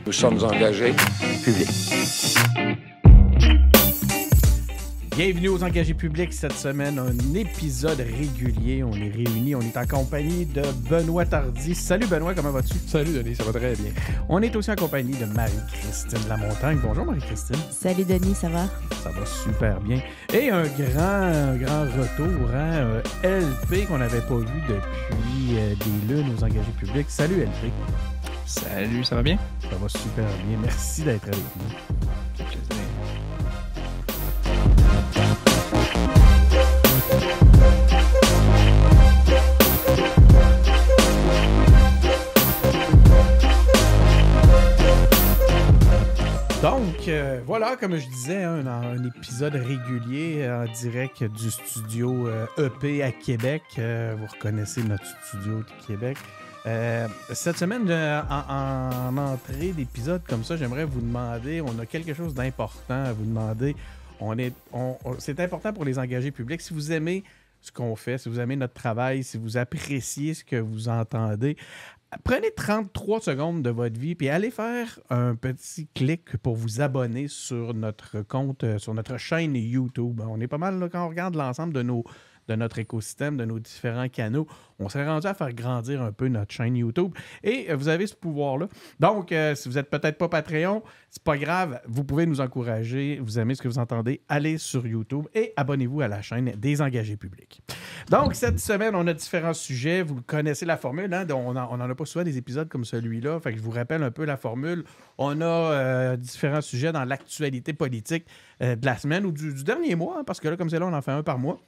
Nous sommes engagés publics. Bienvenue aux Engagés publics cette semaine, un épisode régulier. On est réunis, on est en compagnie de Benoît Tardy. Salut Benoît, comment vas-tu? Salut Denis, ça va très bien. On est aussi en compagnie de Marie-Christine Lamontagne. Bonjour Marie-Christine. Salut Denis, ça va? Ça va super bien. Et un grand retour, hein? LP qu'on n'avait pas vu depuis des lunes aux Engagés publics. Salut LP. Salut, ça va bien? Ça va super bien. Merci d'être avec nous. Ça fait plaisir. Donc, voilà, comme je disais, un épisode régulier en direct du studio EP à Québec. Vous reconnaissez notre studio de Québec. Cette semaine, en entrée d'épisode comme ça, j'aimerais vous demander, on a quelque chose d'important à vous demander. C'est important pour les engagés publics. Si vous aimez ce qu'on fait, si vous aimez notre travail, si vous appréciez ce que vous entendez, prenez 33 secondes de votre vie puis allez faire un petit clic pour vous abonner sur notre compte, sur notre chaîne YouTube. On est pas mal, là, quand on regarde l'ensemble de notre écosystème, de nos différents canaux, on s'est rendu à faire grandir un peu notre chaîne YouTube. Et vous avez ce pouvoir-là. Donc, si vous n'êtes peut-être pas Patreon, c'est pas grave, vous pouvez nous encourager, vous aimez ce que vous entendez, allez sur YouTube et abonnez-vous à la chaîne des engagés publics. Donc, cette semaine, on a différents sujets. Vous connaissez la formule, hein? On n'en a pas souvent des épisodes comme celui-là. Fait que je vous rappelle un peu la formule. On a différents sujets dans l'actualité politique de la semaine ou du dernier mois, hein, parce que là, comme c'est là, on en fait un par mois.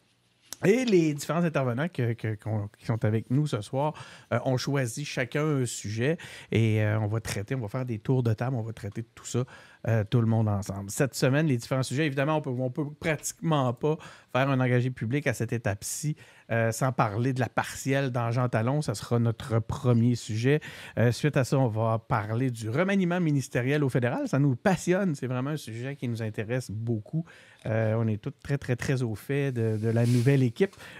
Et les différents intervenants qui sont avec nous ce soir ont choisi chacun un sujet et on va faire des tours de table, on va traiter de tout ça, tout le monde ensemble. Cette semaine, les différents sujets, évidemment, on peut pratiquement pas faire un engagé public à cette étape-ci sans parler de la partielle dans Jean Talon. Ça sera notre premier sujet. Suite à ça, on va parler du remaniement ministériel au fédéral. Ça nous passionne. C'est vraiment un sujet qui nous intéresse beaucoup. On est tous très, très, très au fait de la nouvelle équipe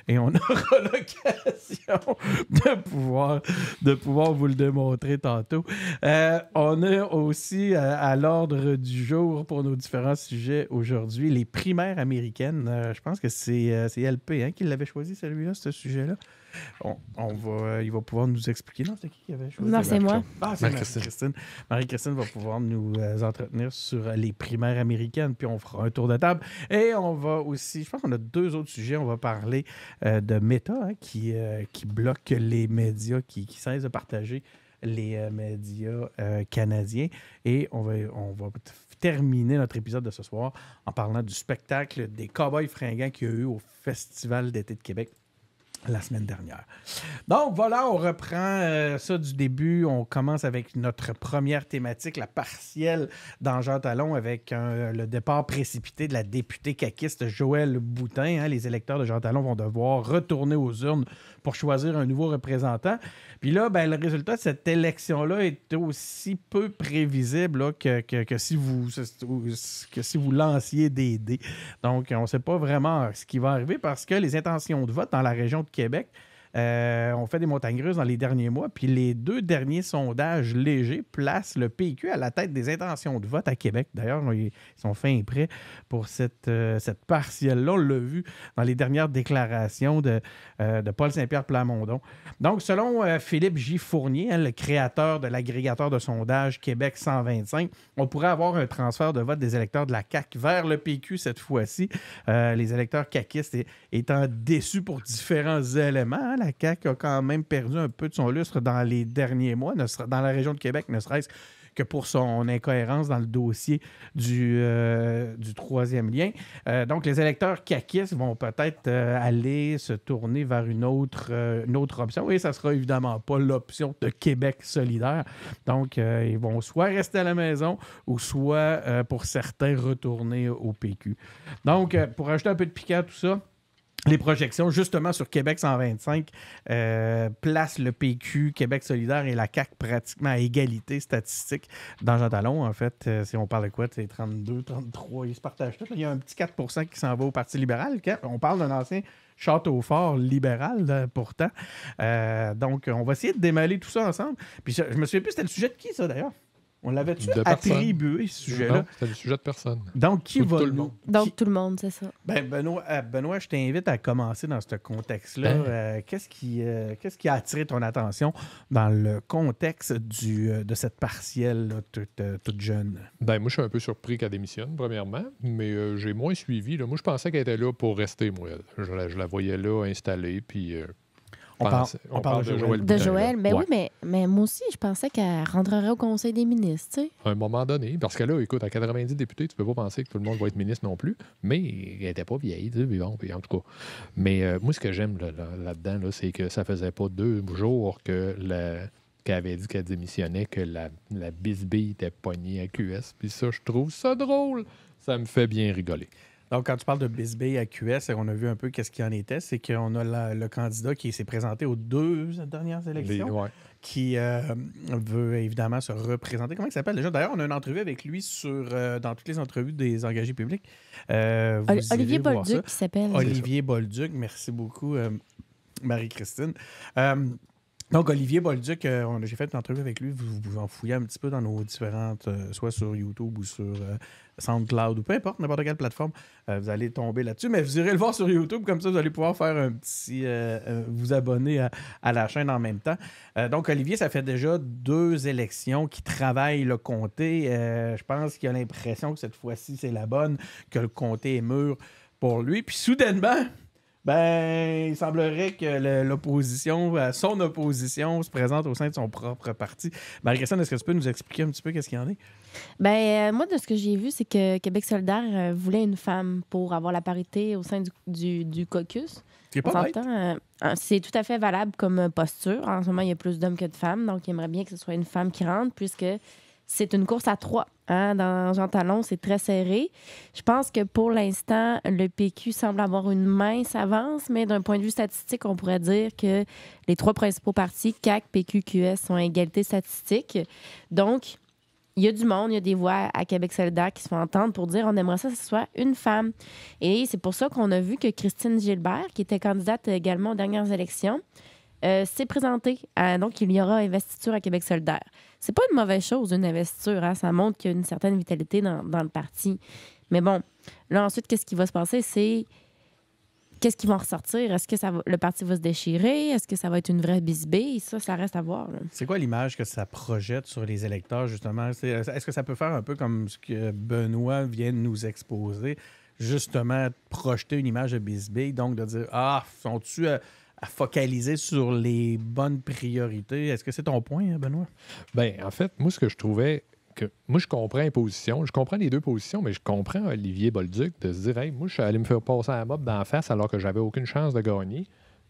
et on aura l'occasion de pouvoir vous le démontrer tantôt. On a aussi à l'ordre du jour pour nos différents sujets aujourd'hui les primaires américaines. Je pense que c'est LP qui l'avait choisi, celui-là, ce sujet-là. Il va pouvoir nous expliquer. Non, c'était qui avait choisi? Non, c'est moi. Ah, c'est Marie-Christine. Marie-Christine va pouvoir nous entretenir sur les primaires américaines, puis on fera un tour de table. Et on va aussi, je pense qu'on a deux autres sujets. On va parler de Meta, hein, qui bloque les médias, qui cesse de partager les médias canadiens. Et on va terminer notre épisode de ce soir en parlant du spectacle des Cowboys fringants qu'il y a eu au Festival d'été de Québec la semaine dernière. Donc voilà, on reprend ça du début. On commence avec notre première thématique, la partielle dans Jean Talon, avec le départ précipité de la députée caquiste Joëlle Boutin. Hein. Les électeurs de Jean Talon vont devoir retourner aux urnes pour choisir un nouveau représentant. Puis là, le résultat de cette élection-là est aussi peu prévisible là, que si vous lanciez des dés. Donc, on ne sait pas vraiment ce qui va arriver parce que les intentions de vote dans la région de Québec ont fait des montagnes russes dans les derniers mois. Puis les deux derniers sondages légers placent le PQ à la tête des intentions de vote à Québec. D'ailleurs, ils sont fin prêts pour cette partielle-là. On l'a vu dans les dernières déclarations de Paul Saint-Pierre Plamondon. Donc, selon Philippe J. Fournier, hein, le créateur de l'agrégateur de sondage Québec 125, on pourrait avoir un transfert de vote des électeurs de la CAQ vers le PQ cette fois-ci. Les électeurs caquistes étant déçus pour différents éléments. Hein, la CAQ a quand même perdu un peu de son lustre dans les derniers mois, dans la région de Québec, ne serait-ce que pour son incohérence dans le dossier du troisième lien. Donc, les électeurs caquistes vont peut-être aller se tourner vers une autre option. Et ça ne sera évidemment pas l'option de Québec solidaire. Donc, ils vont soit rester à la maison ou soit, pour certains, retourner au PQ. Donc, pour ajouter un peu de piquant à tout ça, les projections, justement, sur Québec 125 placent le PQ, Québec solidaire et la CAQ pratiquement à égalité statistique dans Jean Talon. En fait, si on parle de quoi, c'est 32, 33, ils se partagent tout. Il y a un petit 4% qui s'en va au Parti libéral. On parle d'un ancien Château-Fort libéral, pourtant. Donc, on va essayer de démêler tout ça ensemble. Puis je me souviens plus, c'était le sujet de qui, ça, d'ailleurs? On l'avait-tu De personne. attribué, ce sujet-là? Non, c'était le sujet de personne. Donc, qui Ou de va tout le nous... monde. Donc, tout le monde, c'est ça. Ben, Benoît, je t'invite à commencer dans ce contexte-là. Qu'est-ce qui a attiré ton attention dans le contexte de cette partielle là, toute jeune? Ben, moi, je suis un peu surpris qu'elle démissionne, premièrement, mais j'ai moins suivi. Là. Moi, je pensais qu'elle était là pour rester, moi. Je la voyais là, installée, puis... On parle de Joël. De Boutin, Joël, là. ben Ouais. oui, mais moi aussi, je pensais qu'elle rentrerait au Conseil des ministres, tu sais. À un moment donné, parce que là, écoute, à 90 députés, tu peux pas penser que tout le monde va être ministre non plus, mais elle n'était pas vieille, tu sais, bon, puis en tout cas. Mais moi, ce que j'aime là-dedans, là, c'est que ça faisait pas 2 jours qu'elle avait dit qu'elle démissionnait, que la bisbille était pognée à QS, puis ça, je trouve ça drôle. Ça me fait bien rigoler. Donc, quand tu parles de Bisbee à QS, on a vu un peu qu'est-ce qu'il en était. C'est qu'on a le candidat qui s'est présenté aux 2 dernières élections, Ouais. qui veut évidemment se représenter. Comment il s'appelle déjà? D'ailleurs, on a une entrevue avec lui dans toutes les entrevues des engagés publics. Vous Olivier irez voir Bolduc, ça. qui s'appelle. Olivier Bolduc, merci beaucoup, Marie-Christine. Donc, Olivier Bolduc, j'ai fait une entrevue avec lui. Vous pouvez en fouiller un petit peu dans nos différentes, soit sur YouTube ou sur SoundCloud ou peu importe, n'importe quelle plateforme. Vous allez tomber là-dessus. Mais vous irez le voir sur YouTube. Comme ça, vous allez pouvoir faire un petit... vous abonner à la chaîne en même temps. Donc, Olivier, ça fait déjà 2 élections qu'il travaille le comté. Je pense qu'il a l'impression que cette fois-ci, c'est la bonne, que le comté est mûr pour lui. Puis soudainement... Ben, il semblerait que l'opposition, son opposition, se présente au sein de son propre parti. Marie-Christine, est-ce que tu peux nous expliquer un petit peu qu'est-ce qu'il y en est? Ben, moi, de ce que j'ai vu, c'est que Québec solidaire voulait une femme pour avoir la parité au sein du caucus. C'est On pas bête. s'entend, c'est tout à fait valable comme posture. En ce moment, il y a plus d'hommes que de femmes, donc il aimerait bien que ce soit une femme qui rentre, puisque c'est une course à 3. Hein? Dans Jean Talon, c'est très serré. Je pense que pour l'instant, le PQ semble avoir une mince avance, mais d'un point de vue statistique, on pourrait dire que les 3 principaux partis, CAQ, PQ, QS, sont à égalité statistique. Donc, il y a du monde, il y a des voix à Québec solidaire qui se font entendre pour dire on aimerait ça que ce soit une femme. Et c'est pour ça qu'on a vu que Christine Gilbert, qui était candidate également aux dernières élections, s'est présentée. Donc, il y aura investiture à Québec solidaire. C'est pas une mauvaise chose, une investiture. Hein? Ça montre qu'il y a une certaine vitalité dans le parti. Mais bon, là, ensuite, qu'est-ce qui va se passer? C'est qu'est-ce qui va en ressortir? Est-ce que le parti va se déchirer? Est-ce que ça va être une vraie bisbille? Ça reste à voir. Là. C'est quoi l'image que ça projette sur les électeurs, justement? Est-ce que ça peut faire un peu comme ce que Benoît vient de nous exposer, justement, projeter une image de bisbille, donc de dire, sont-tu à focaliser sur les bonnes priorités? Est-ce que c'est ton point, Benoît? Ben, en fait, moi, ce que je trouvais... Moi, je comprends les positions. Je comprends les 2 positions, mais je comprends Olivier Bolduc de se dire « Hey, moi, je suis allé me faire passer la mob d'en face alors que j'avais aucune chance de gagner. »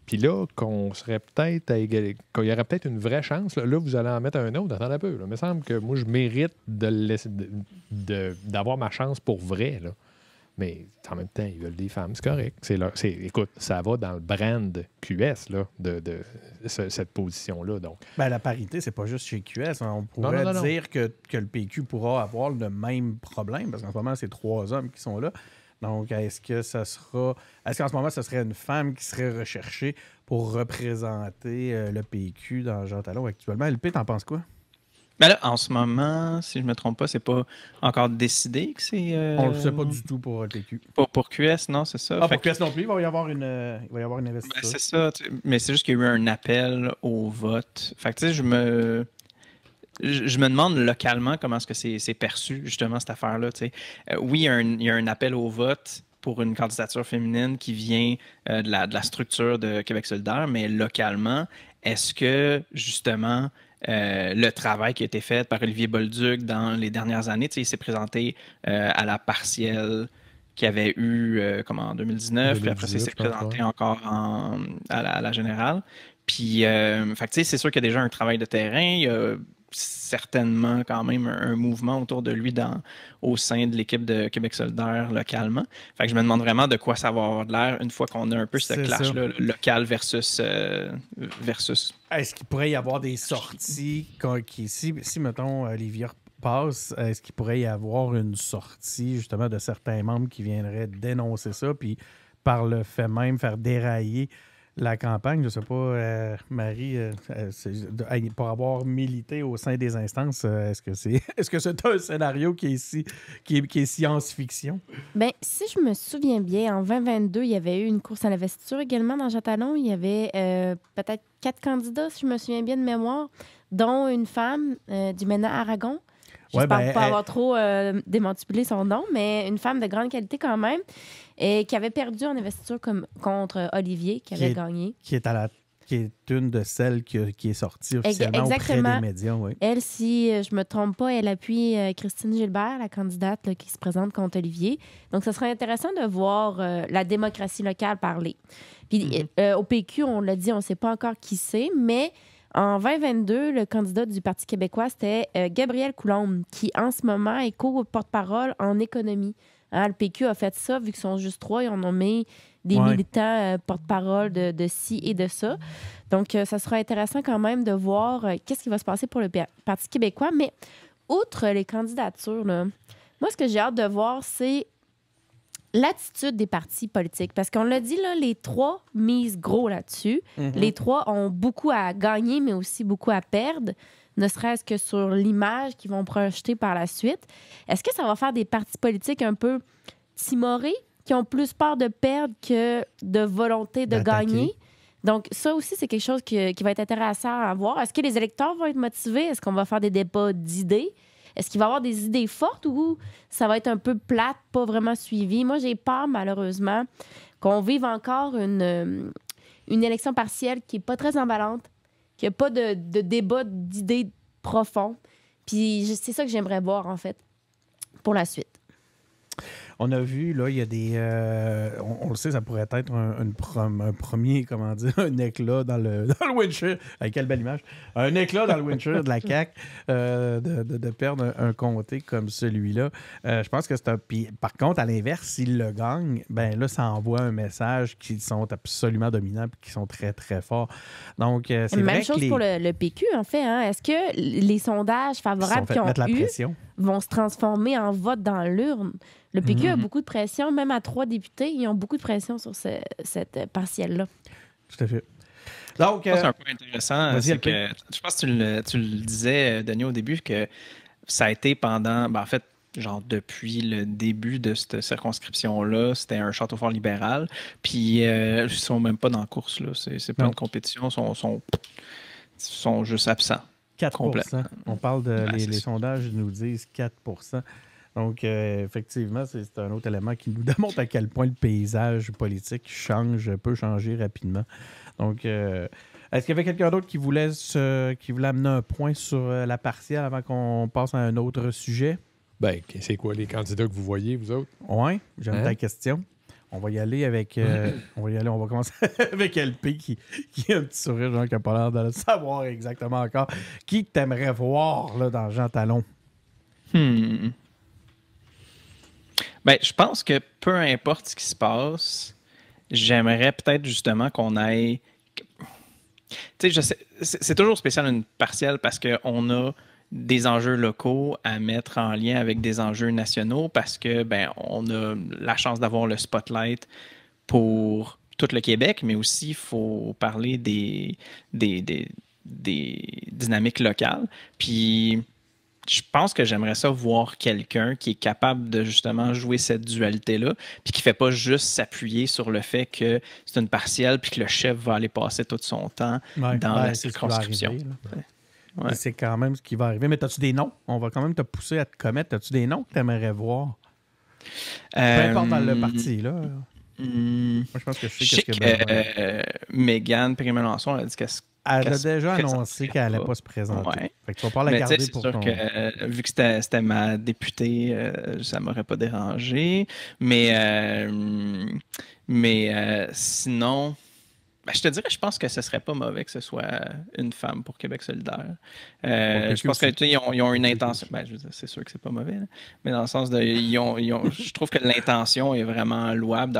Puis là, qu'on serait peut-être à égalité, qu'il y aurait peut-être une vraie chance. Là, vous allez en mettre un autre. Attendez un peu. Là. Il me semble que moi, je mérite d'avoir ma chance pour vrai. Là. Mais en même temps, ils veulent des femmes, c'est correct. Écoute, ça va dans le brand QS là, de cette position-là. Donc. Ben, la parité, c'est pas juste chez QS. On pourrait dire que le PQ pourra avoir le même problème, parce qu'en ce moment, c'est 3 hommes qui sont là. Donc, est-ce qu'en ce moment, ce serait une femme qui serait recherchée pour représenter le PQ dans Jean Talon actuellement? LP, t'en penses quoi? Ben là, en ce moment, si je ne me trompe pas, c'est pas encore décidé que c'est... On le sait pas du tout pour le PQ. Pour QS, non, c'est ça. Pour QS non plus, il va y avoir une investiture. Ben, c'est ça, mais c'est juste qu'il y a eu un appel au vote. Fait que tu sais, je me demande localement comment est-ce que c'est perçu, justement, cette affaire-là. Oui, il y a un appel au vote pour une candidature féminine qui vient de la structure de Québec solidaire, mais localement, est-ce que, justement... le travail qui a été fait par Olivier Bolduc dans les dernières années. Il s'est présenté à la partielle qu'il y avait eu en 2019, puis après, il s'est présenté encore à la générale. Puis, c'est sûr qu'il y a déjà un travail de terrain. Il y a certainement quand même un mouvement autour de lui au sein de l'équipe de Québec solidaire localement. Fait que je me demande vraiment de quoi ça va avoir de l'air une fois qu'on a un peu ce clash-là, local versus... Est-ce qu'il pourrait y avoir des sorties si mettons, Olivier passe, est-ce qu'il pourrait y avoir une sortie justement de certains membres qui viendraient dénoncer ça, puis par le fait même faire dérailler la campagne, je sais pas, Marie, pour avoir milité au sein des instances, est-ce que c'est un scénario qui est science-fiction? Ben, si je me souviens bien, en 2022, il y avait eu une course à l'investiture également dans Jean Talon. Il y avait peut-être 4 candidats, si je me souviens bien de mémoire, dont une femme du MENA Aragon. J'espère pas avoir trop démanipulé son nom, mais une femme de grande qualité quand même, et qui avait perdu en investiture contre Olivier, qui avait gagné. Qui est une de celles qui est sortie officiellement auprès des médias. Oui. Elle, si je me trompe pas, elle appuie Christine Gilbert, la candidate là, qui se présente contre Olivier. Donc, ce serait intéressant de voir la démocratie locale parler. Puis, au PQ, on l'a dit, on ne sait pas encore qui c'est, mais en 2022, le candidat du Parti québécois, c'était Gabriel Coulombe, qui en ce moment est co-porte-parole en économie. Hein, le PQ a fait ça, vu qu'ils sont juste 3, ils ont nommé des militants porte-parole de ci et de ça. Donc, ça sera intéressant quand même de voir qu'est-ce qui va se passer pour le Parti québécois. Mais outre les candidatures, là, moi, ce que j'ai hâte de voir, c'est l'attitude des partis politiques. Parce qu'on l'a dit, là, les 3 misent gros là-dessus. Les 3 ont beaucoup à gagner, mais aussi beaucoup à perdre, ne serait-ce que sur l'image qu'ils vont projeter par la suite. Est-ce que ça va faire des partis politiques un peu timorés, qui ont plus peur de perdre que de volonté de gagner? Donc, ça aussi, c'est quelque chose qui va être intéressant à voir. Est-ce que les électeurs vont être motivés? Est-ce qu'on va faire des débats d'idées? Est-ce qu'il va y avoir des idées fortes ou ça va être un peu plate, pas vraiment suivi? Moi, j'ai peur, malheureusement, qu'on vive encore une élection partielle qui n'est pas très emballante, qu'il n'y a pas de débat d'idées profond. Puis c'est ça que j'aimerais voir, en fait, pour la suite. On a vu, là, il y a des... on le sait, ça pourrait être un premier, comment dire, un éclat dans le windshield. Quelle belle image. Un éclat dans le windshield de la CAQ de perdre un comté comme celui-là. Je pense que c'est un... Puis, par contre, à l'inverse, s'ils le gagnent, ben là, ça envoie un message qu'ils sont absolument dominants et qu'ils sont très, très forts. Donc, c'est vrai même chose pour le PQ, en fait. Hein? Est-ce que les sondages favorables qu'ils ont eu vont se transformer en vote dans l'urne? Le PQ a beaucoup de pression, même à 3 députés, ils ont beaucoup de pression sur cette partielle-là. Tout à fait. Donc, c'est un peu intéressant. C'est que, je pense que tu le disais, Denis, au début, que ça a été pendant, en fait, genre depuis le début de cette circonscription-là, c'était un château fort libéral. Puis, ils ne sont même pas dans la course. Là. C'est pas une compétition. Ils sont juste absents. 4 complètement. On parle de... les sondages nous disent 4 Donc, effectivement, c'est un autre élément qui nous démontre à quel point le paysage politique peut changer rapidement. Donc, est-ce qu'il y avait quelqu'un d'autre qui voulait amener un point sur la partielle avant qu'on passe à un autre sujet? Ben, c'est quoi les candidats que vous voyez, vous autres? Oui, j'aime ta question. On va y aller avec... on va commencer avec LP qui a un petit sourire, genre, qui n'a pas l'air de le savoir exactement encore. Qui t'aimerais voir là, dans Jean Talon? Ben, je pense que peu importe ce qui se passe, j'aimerais peut-être justement qu'on aille... Tu sais, c'est toujours spécial une partielle parce qu'on a des enjeux locaux à mettre en lien avec des enjeux nationaux parce que on a la chance d'avoir le spotlight pour tout le Québec, mais aussi il faut parler des dynamiques locales. Puis je pense que j'aimerais ça voir quelqu'un qui est capable de justement jouer cette dualité-là, puis qui ne fait pas juste s'appuyer sur le fait que c'est une partielle, puis que le chef va aller passer tout son temps dans la circonscription. Ouais. C'est quand même ce qui va arriver. Mais as-tu des noms? On va quand même te pousser à te commettre. As-tu des noms que tu aimerais voir? Peu importe dans le parti, là. Moi, je pense que je sais qu'est-ce que Mégane Perry-Mélançon a dit qu'elle a déjà annoncé qu'elle n'allait pas se présenter. Ouais. Fait que tu vas pas la garder pour ton... que, vu que c'était ma députée, ça m'aurait pas dérangé. Mais sinon... je te dirais, je pense que ce serait pas mauvais que ce soit une femme pour Québec solidaire. Je pense qu'ils ont une intention. Je veux dire, c'est sûr que c'est pas mauvais, là. Mais dans le sens de, je trouve que l'intention est vraiment louable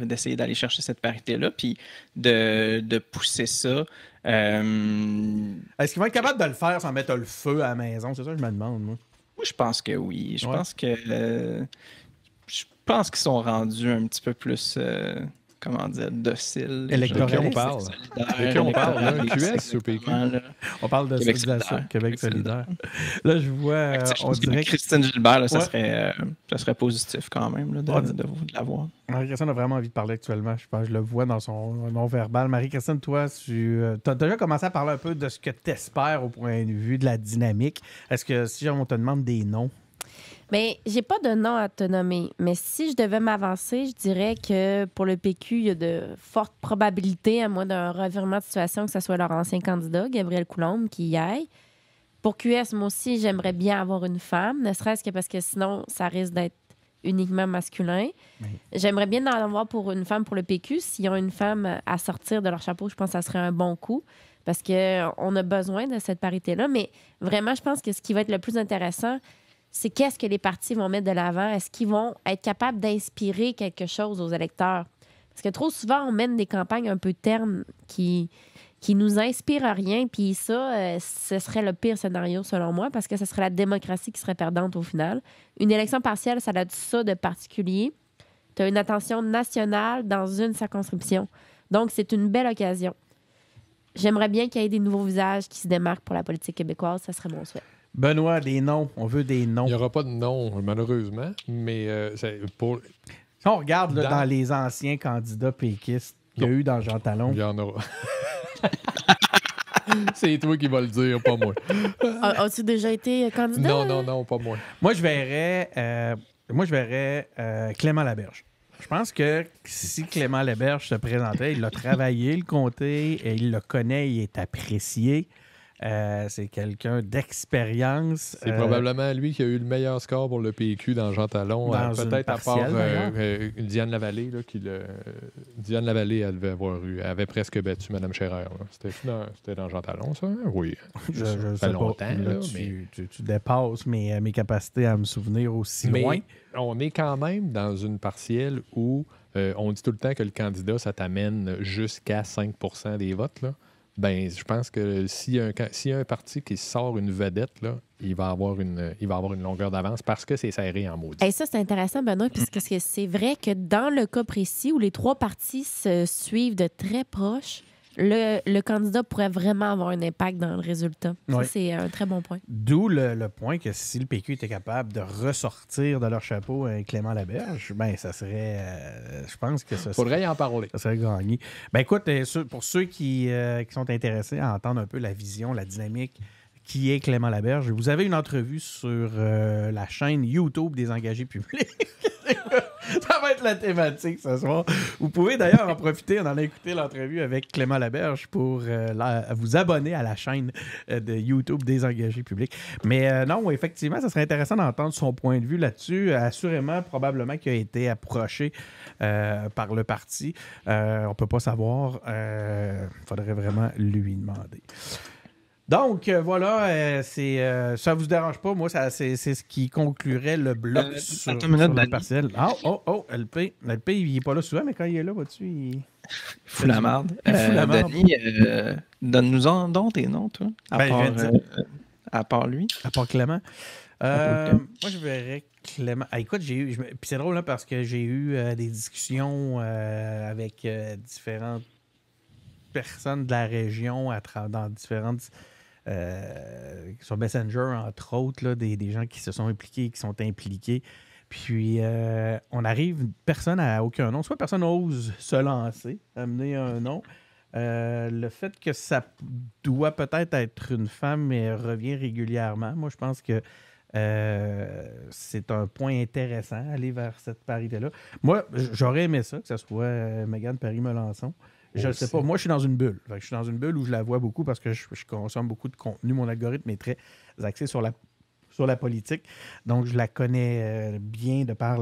d'essayer d'aller chercher cette parité-là, puis de pousser ça. Est-ce qu'ils vont être capables de le faire sans mettre le feu à la maison? C'est ça que je me demande, moi. Moi, je pense que oui. Je pense qu'ils sont rendus un petit peu plus comment dire, docile. Électoraliste. De qui on parle? De qui on parle, là? QS ou PQ? On parle de Québec civilisation, solidaire. Québec solidaire. Là, je vois, Je on pense que dirait que Christine Gilbert, là, ça Ouais. serait positif quand même là, de l'avoir. Marie-Christine a vraiment envie de parler actuellement. Je pense que je le vois dans son non-verbal. Marie-Christine, toi, tu as déjà commencé à parler un peu de ce que tu espères au point de vue de la dynamique. Est-ce que si on te demande des noms? Mais j'ai pas de nom à te nommer. Mais si je devais m'avancer, je dirais que pour le PQ, il y a de fortes probabilités, à moins d'un revirement de situation, que ce soit leur ancien candidat, Gabriel Coulombe, qui y aille. Pour QS, moi aussi, j'aimerais bien avoir une femme, ne serait-ce que parce que sinon, ça risque d'être uniquement masculin. Oui. J'aimerais bien en avoir pour une femme pour le PQ. S'ils ont une femme à sortir de leur chapeau, je pense que ça serait un bon coup parce qu'on a besoin de cette parité-là. Mais vraiment, je pense que ce qui va être le plus intéressant, c'est qu'est-ce que les partis vont mettre de l'avant. Est-ce qu'ils vont être capables d'inspirer quelque chose aux électeurs? Parce que trop souvent, on mène des campagnes un peu ternes qui nous inspirent rien. Puis ça, ce serait le pire scénario, selon moi, parce que ce serait la démocratie qui serait perdante au final. Une élection partielle, ça a ça de particulier. Tu as une attention nationale dans une circonscription. Donc, c'est une belle occasion. J'aimerais bien qu'il y ait des nouveaux visages qui se démarquent pour la politique québécoise. Ça serait mon souhait. Benoît, des noms. On veut des noms. Il n'y aura pas de nom, malheureusement, mais pour... Si on regarde là, Dans- dans les anciens candidats péquistes qu'il y a eu dans Jean Talon, il y en aura. C'est toi qui vas le dire, pas moi. As-tu déjà été candidat? Non, pas moi. moi, je verrais Clément Laberge. Je pense que si Clément Laberge se présentait, il a travaillé le comté, et il le connaît, il est apprécié. C'est quelqu'un d'expérience. C'est probablement lui qui a eu le meilleur score pour le PQ dans Jean Talon. Dans une Peut-être à part partielle, d'ailleurs. Diane Lavallée. Là, Diane Lavallée, elle avait presque battu Mme Scherer. Là. C'était dans Jean Talon, ça? Oui. Je Ça sais fait pas. longtemps. Là, Là, mais tu dépasses mes capacités à me souvenir aussi loin. on est quand même dans une partielle où on dit tout le temps que le candidat, ça t'amène jusqu'à 5 % des votes. Là. Ben, je pense que s'il y a un parti qui sort une vedette, là, il va avoir une longueur d'avance parce que c'est serré en maudit. Et ça, c'est intéressant, Benoît, puisque c'est vrai que dans le cas précis où les trois partis se suivent de très proche, le candidat pourrait vraiment avoir un impact dans le résultat. Oui. Ça, c'est un très bon point. D'où le point que si le PQ était capable de ressortir de leur chapeau un Clément Laberge, ben ça serait, je pense que ça Faudrait y en parler. serait gagné. Ben écoute, pour ceux qui sont intéressés à entendre un peu la vision, la dynamique qui est Clément Laberge, vous avez une entrevue sur la chaîne YouTube des engagés publics. Ça va être la thématique ce soir. Vous pouvez d'ailleurs en profiter, on en a écouté l'entrevue avec Clément Laberge pour vous abonner à la chaîne de YouTube des engagés publics. Mais non, effectivement, ça serait intéressant d'entendre son point de vue là-dessus. Assurément, probablement qu'il a été approché par le parti. On ne peut pas savoir. Faudrait vraiment lui demander. Donc, voilà, ça vous dérange pas. Moi, c'est ce qui conclurait le bloc sur la partielle. LP, il n'est pas là souvent, mais quand il est là, vois-tu, il Fout la merde. Il fout la merde. Denis, donne-nous-en donc tes noms, toi. À part lui. À part Clément. Moi, je verrais Clément. Ah, écoute, puis c'est drôle là, parce que j'ai eu des discussions avec différentes personnes de la région dans différentes sur Messenger, entre autres, là, des gens qui se sont impliqués, qui sont impliqués. Puis, on arrive, personne n'a aucun nom. Soit personne n'ose se lancer, amener un nom. Le fait que ça doit peut-être être une femme, mais revient régulièrement. Moi, je pense que c'est un point intéressant, aller vers cette parité-là. Moi, j'aurais aimé ça, que ce soit Mégane Perry-Melançon. Je ne sais pas. Moi, je suis dans une bulle. Je suis dans une bulle où je la vois beaucoup parce que je consomme beaucoup de contenu. Mon algorithme est très axé sur la politique. Donc, je la connais bien de par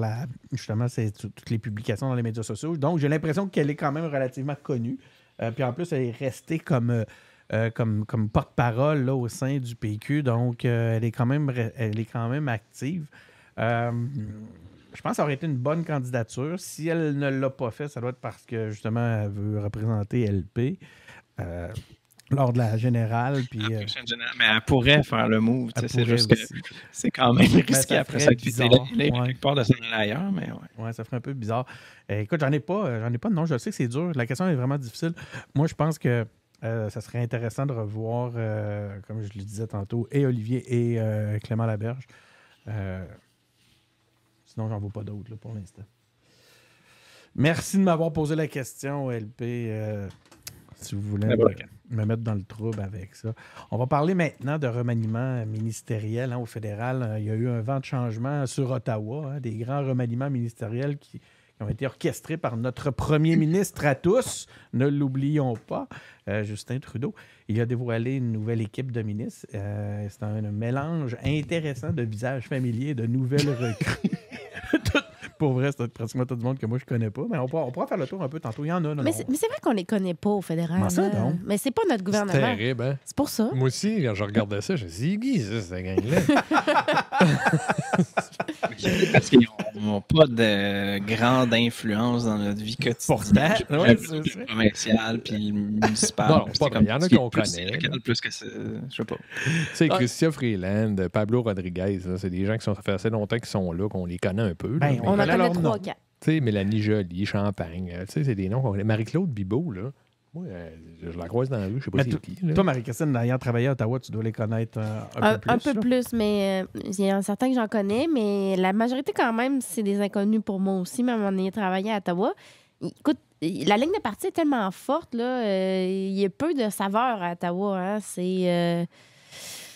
justement toutes les publications dans les médias sociaux. Donc, j'ai l'impression qu'elle est quand même relativement connue. Puis en plus, elle est restée comme porte-parole là, au sein du PQ. Donc, elle est quand même active. Je pense que ça aurait été une bonne candidature. Si elle ne l'a pas fait, ça doit être parce que, justement, elle veut représenter LP. lors de la générale. Puis, La prochaine générale, mais elle pourrait faire le move. elle C'est pourrait juste aussi. que c'est quand même risqué ça après ferait ça quitter bizarre, quelque part de s'en aller ailleurs. Mais ouais. Ouais, ça ferait un peu bizarre. Écoute, j'en ai pas de nom. Je sais que c'est dur. La question est vraiment difficile. Moi, je pense que ça serait intéressant de revoir, comme je le disais tantôt, et Olivier et Clément Laberge. Sinon, j'en vois pas d'autres là, pour l'instant. Merci de m'avoir posé la question, LP. Si vous voulez me mettre dans le trouble avec ça. On va parler maintenant de remaniement ministériel au fédéral. Il y a eu un vent de changement sur Ottawa, des grands remaniements ministériels qui ont été orchestrés par notre premier ministre à tous, ne l'oublions pas, Justin Trudeau. Il a dévoilé une nouvelle équipe de ministres. C'est un mélange intéressant de visages familiers, de nouvelles recrues. Pour vrai, c'est pratiquement tout le monde que moi je connais pas, mais on pourra faire le tour un peu tantôt. Il y en a. Mais c'est vrai qu'on les connaît pas au fédéral. Comment ça, donc? Mais c'est pas notre C'est gouvernement. terrible, hein? C'est pour ça. Moi aussi, quand je regardais ça, je me suis dit, c'est cette gang-là. Parce qu'ils n'ont pas de grande influence dans notre vie quotidienne. Pourtant, ouais, Le c'est ça. provincial puis le municipal. Non, Puis pas c'est comme- il y en a c'est qu'on plus connaît, local, là. plus que c'est. Je sais pas. Tu sais, Christian Freeland, Pablo Rodriguez, là, c'est des gens qui ça fait assez longtemps qu'ils sont là, qu'on les connaît un peu. Là, Ben, mais- On en connaît connaît leur nom. 3-4. Tu sais, Mélanie Joly, Champagne, tu sais, c'est des noms qu'on connaît. Marie-Claude Bibeau, là, moi, je la croise dans la rue, je sais pas Mais c'est qui. Là. Toi, Marie-Christine, ayant travaillé à Ottawa, tu dois les connaître un peu plus. Un peu là. plus, mais il y en a certains que j'en connais, mais la majorité, quand même, c'est des inconnus pour moi aussi, même en ayant travaillé à Ottawa. Écoute, la ligne de parti est tellement forte, là, il y a peu de saveur à Ottawa. Hein, c'est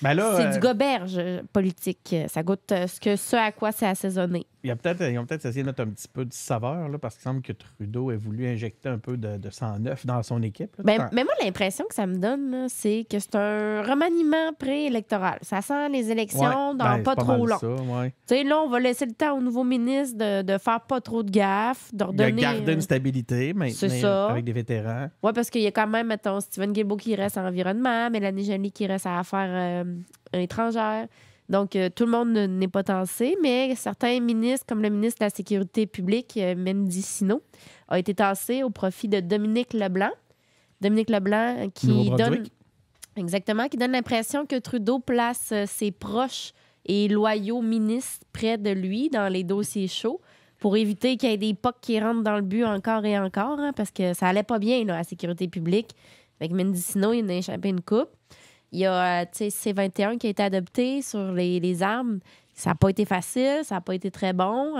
Ben du goberge politique. Ça goûte ce à quoi c'est assaisonné. ils ont peut-être essayé de mettre un petit peu de saveur, là, parce qu'il semble que Trudeau ait voulu injecter un peu de sang neuf dans son équipe. Là. Ben, mais moi, l'impression que ça me donne, là, c'est que c'est un remaniement préélectoral. Ça sent les élections Ouais, dans ben, pas c'est trop mal long. ça, ouais. Tu sais, là, on va laisser le temps au nouveau ministre de faire pas trop de gaffes, de Il a redonner... gardé une stabilité, mais c'est ça. avec des vétérans. Oui, parce qu'il y a quand même, mettons, Stephen Guilbeault qui reste en environnement, Mélanie Joly qui reste à affaires étrangères. Donc, tout le monde n'est pas tassé, mais certains ministres, comme le ministre de la Sécurité publique, Mendicino, a été tassé au profit de Dominique Leblanc. Dominique Leblanc qui donne... Nouveau-Brunswick. Exactement, qui donne l'impression que Trudeau place ses proches et loyaux ministres près de lui dans les dossiers chauds pour éviter qu'il y ait des POC qui rentrent dans le but encore et encore, hein, parce que ça allait pas bien là, à la sécurité publique. Avec Mendicino, il en a échappé une coupe. Il y a C-21 qui a été adopté sur les armes. Ça n'a pas été facile, ça n'a pas été très bon.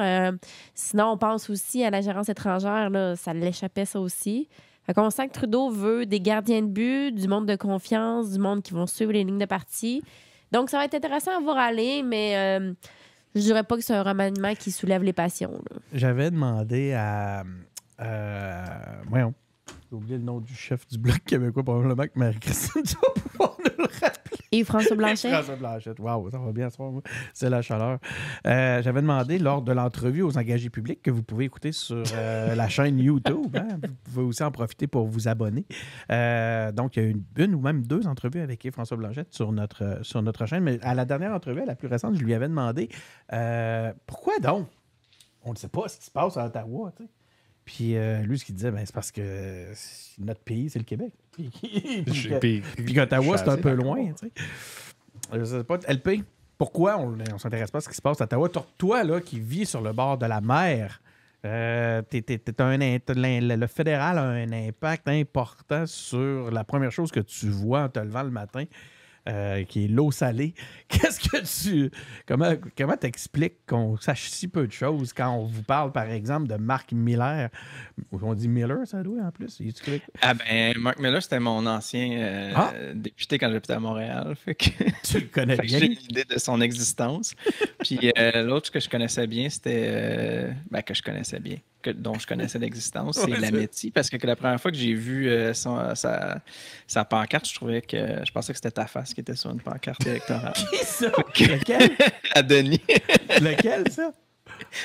Sinon, on pense aussi à la gérance étrangère, là, ça l'échappait ça aussi. Fait qu'on sent que Trudeau veut des gardiens de but, du monde de confiance, du monde qui vont suivre les lignes de parti. Donc, ça va être intéressant à voir aller, mais je dirais pas que c'est un remaniement qui soulève les passions. Là. J'avais demandé à... voyons, j'ai oublié le nom du chef du Bloc québécois, probablement que Marie-Christine va pouvoir nous le rappeler. Et François Blanchet? François Blanchette. Wow, ça va bien ce soir, moi. C'est la chaleur. J'avais demandé lors de l'entrevue aux engagés publics que vous pouvez écouter sur la chaîne YouTube. Hein? Vous pouvez aussi en profiter pour vous abonner. Donc, il y a une ou même 2 entrevues avec François Blanchette sur notre chaîne. Mais à la dernière entrevue, à la plus récente, je lui avais demandé pourquoi donc on ne sait pas ce qui se passe à Ottawa, tu sais. Puis lui, ce qu'il disait, c'est parce que notre pays, c'est le Québec. Puis qu'Ottawa, c'est un peu loin. Tu sais. Je sais pas, LP, pourquoi on ne s'intéresse pas à ce qui se passe à Ottawa? Toi, là, qui vis sur le bord de la mer, le fédéral a un impact important sur la première chose que tu vois en te levant le matin, qui est l'eau salée. Qu'est-ce que comment t'expliques qu'on sache si peu de choses quand on vous parle, par exemple, de Marc Miller? On dit Miller, ça doit, en plus. Marc Miller, c'était mon ancien député quand j'habitais à Montréal. Fait que tu le connais bien. J'ai une idée de son existence. Puis l'autre que je connaissais bien, c'était... que je connaissais bien, dont je connaissais l'existence, c'est Lametti. Parce que la première fois que j'ai vu sa pancarte, je pensais que c'était ta face qui était sur une pancarte électorale. Qui ça? Lequel? À Denis. Lequel, ça?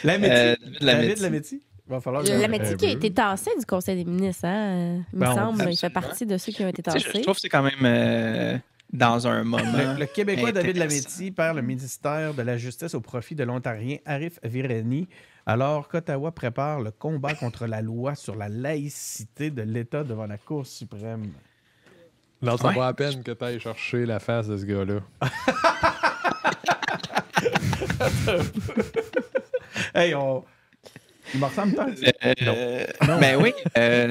Lametti. David Lametti. Il va falloir Lametti qui a été tassé du Conseil des ministres, hein? Il me semble. Il fait partie de ceux qui ont été tassés. Je trouve que c'est quand même dans un moment. Le Québécois David intéressant. Lametti perd le ministère de la Justice au profit de l'Ontarien Arif Virani, alors qu'Ottawa prépare le combat contre la loi sur la laïcité de l'État devant la Cour suprême. Non, ça Ouais. vaut à peine que tu ailles chercher la face de ce gars-là. Hey, il me ressemble tant. Non. Ben oui,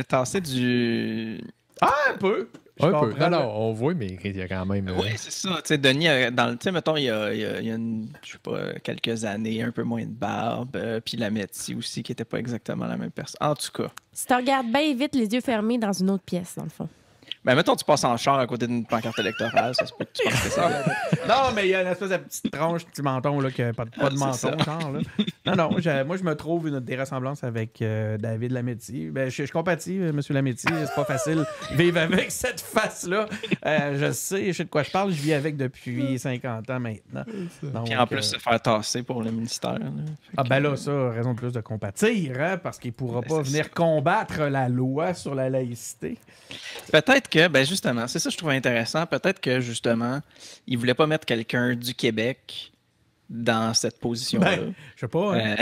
tasser du... Un peu. Je Un peu. comprends. Alors, on voit, mais il y a quand même. Oui, c'est ça. Tu sais, Denis, mettons, il y a je sais pas, quelques années, un peu moins de barbe. Puis la Métis aussi, qui n'était pas exactement la même personne. En tout cas. Si tu regardes bien vite, les yeux fermés dans une autre pièce, dans le fond. Ben, mettons, tu passes en char à côté d'une pancarte électorale, ça se peut que tu penses que c'est ça. Non, mais il y a une espèce de petite tranche, petit menton, là, qui n'a pas de C'est menton, ça. genre. Là. Non, moi, je me trouve des ressemblances avec David Lametti. Ben, je compatis, M. Lametti. C'est pas facile de vivre avec cette face-là. Je sais de quoi je parle. Je vis avec depuis 50 ans maintenant. Donc, Puis en plus, se faire tasser pour le ministère. Là. Ah ben là, ça, raison de plus de compatir, hein, parce qu'il pourra pas c'est venir ça. combattre la loi sur la laïcité. Peut-être que, ben justement, c'est ça que je trouve intéressant. Peut-être que, justement, il voulait pas mettre quelqu'un du Québec dans cette position-là. Ben, je sais pas. Hein.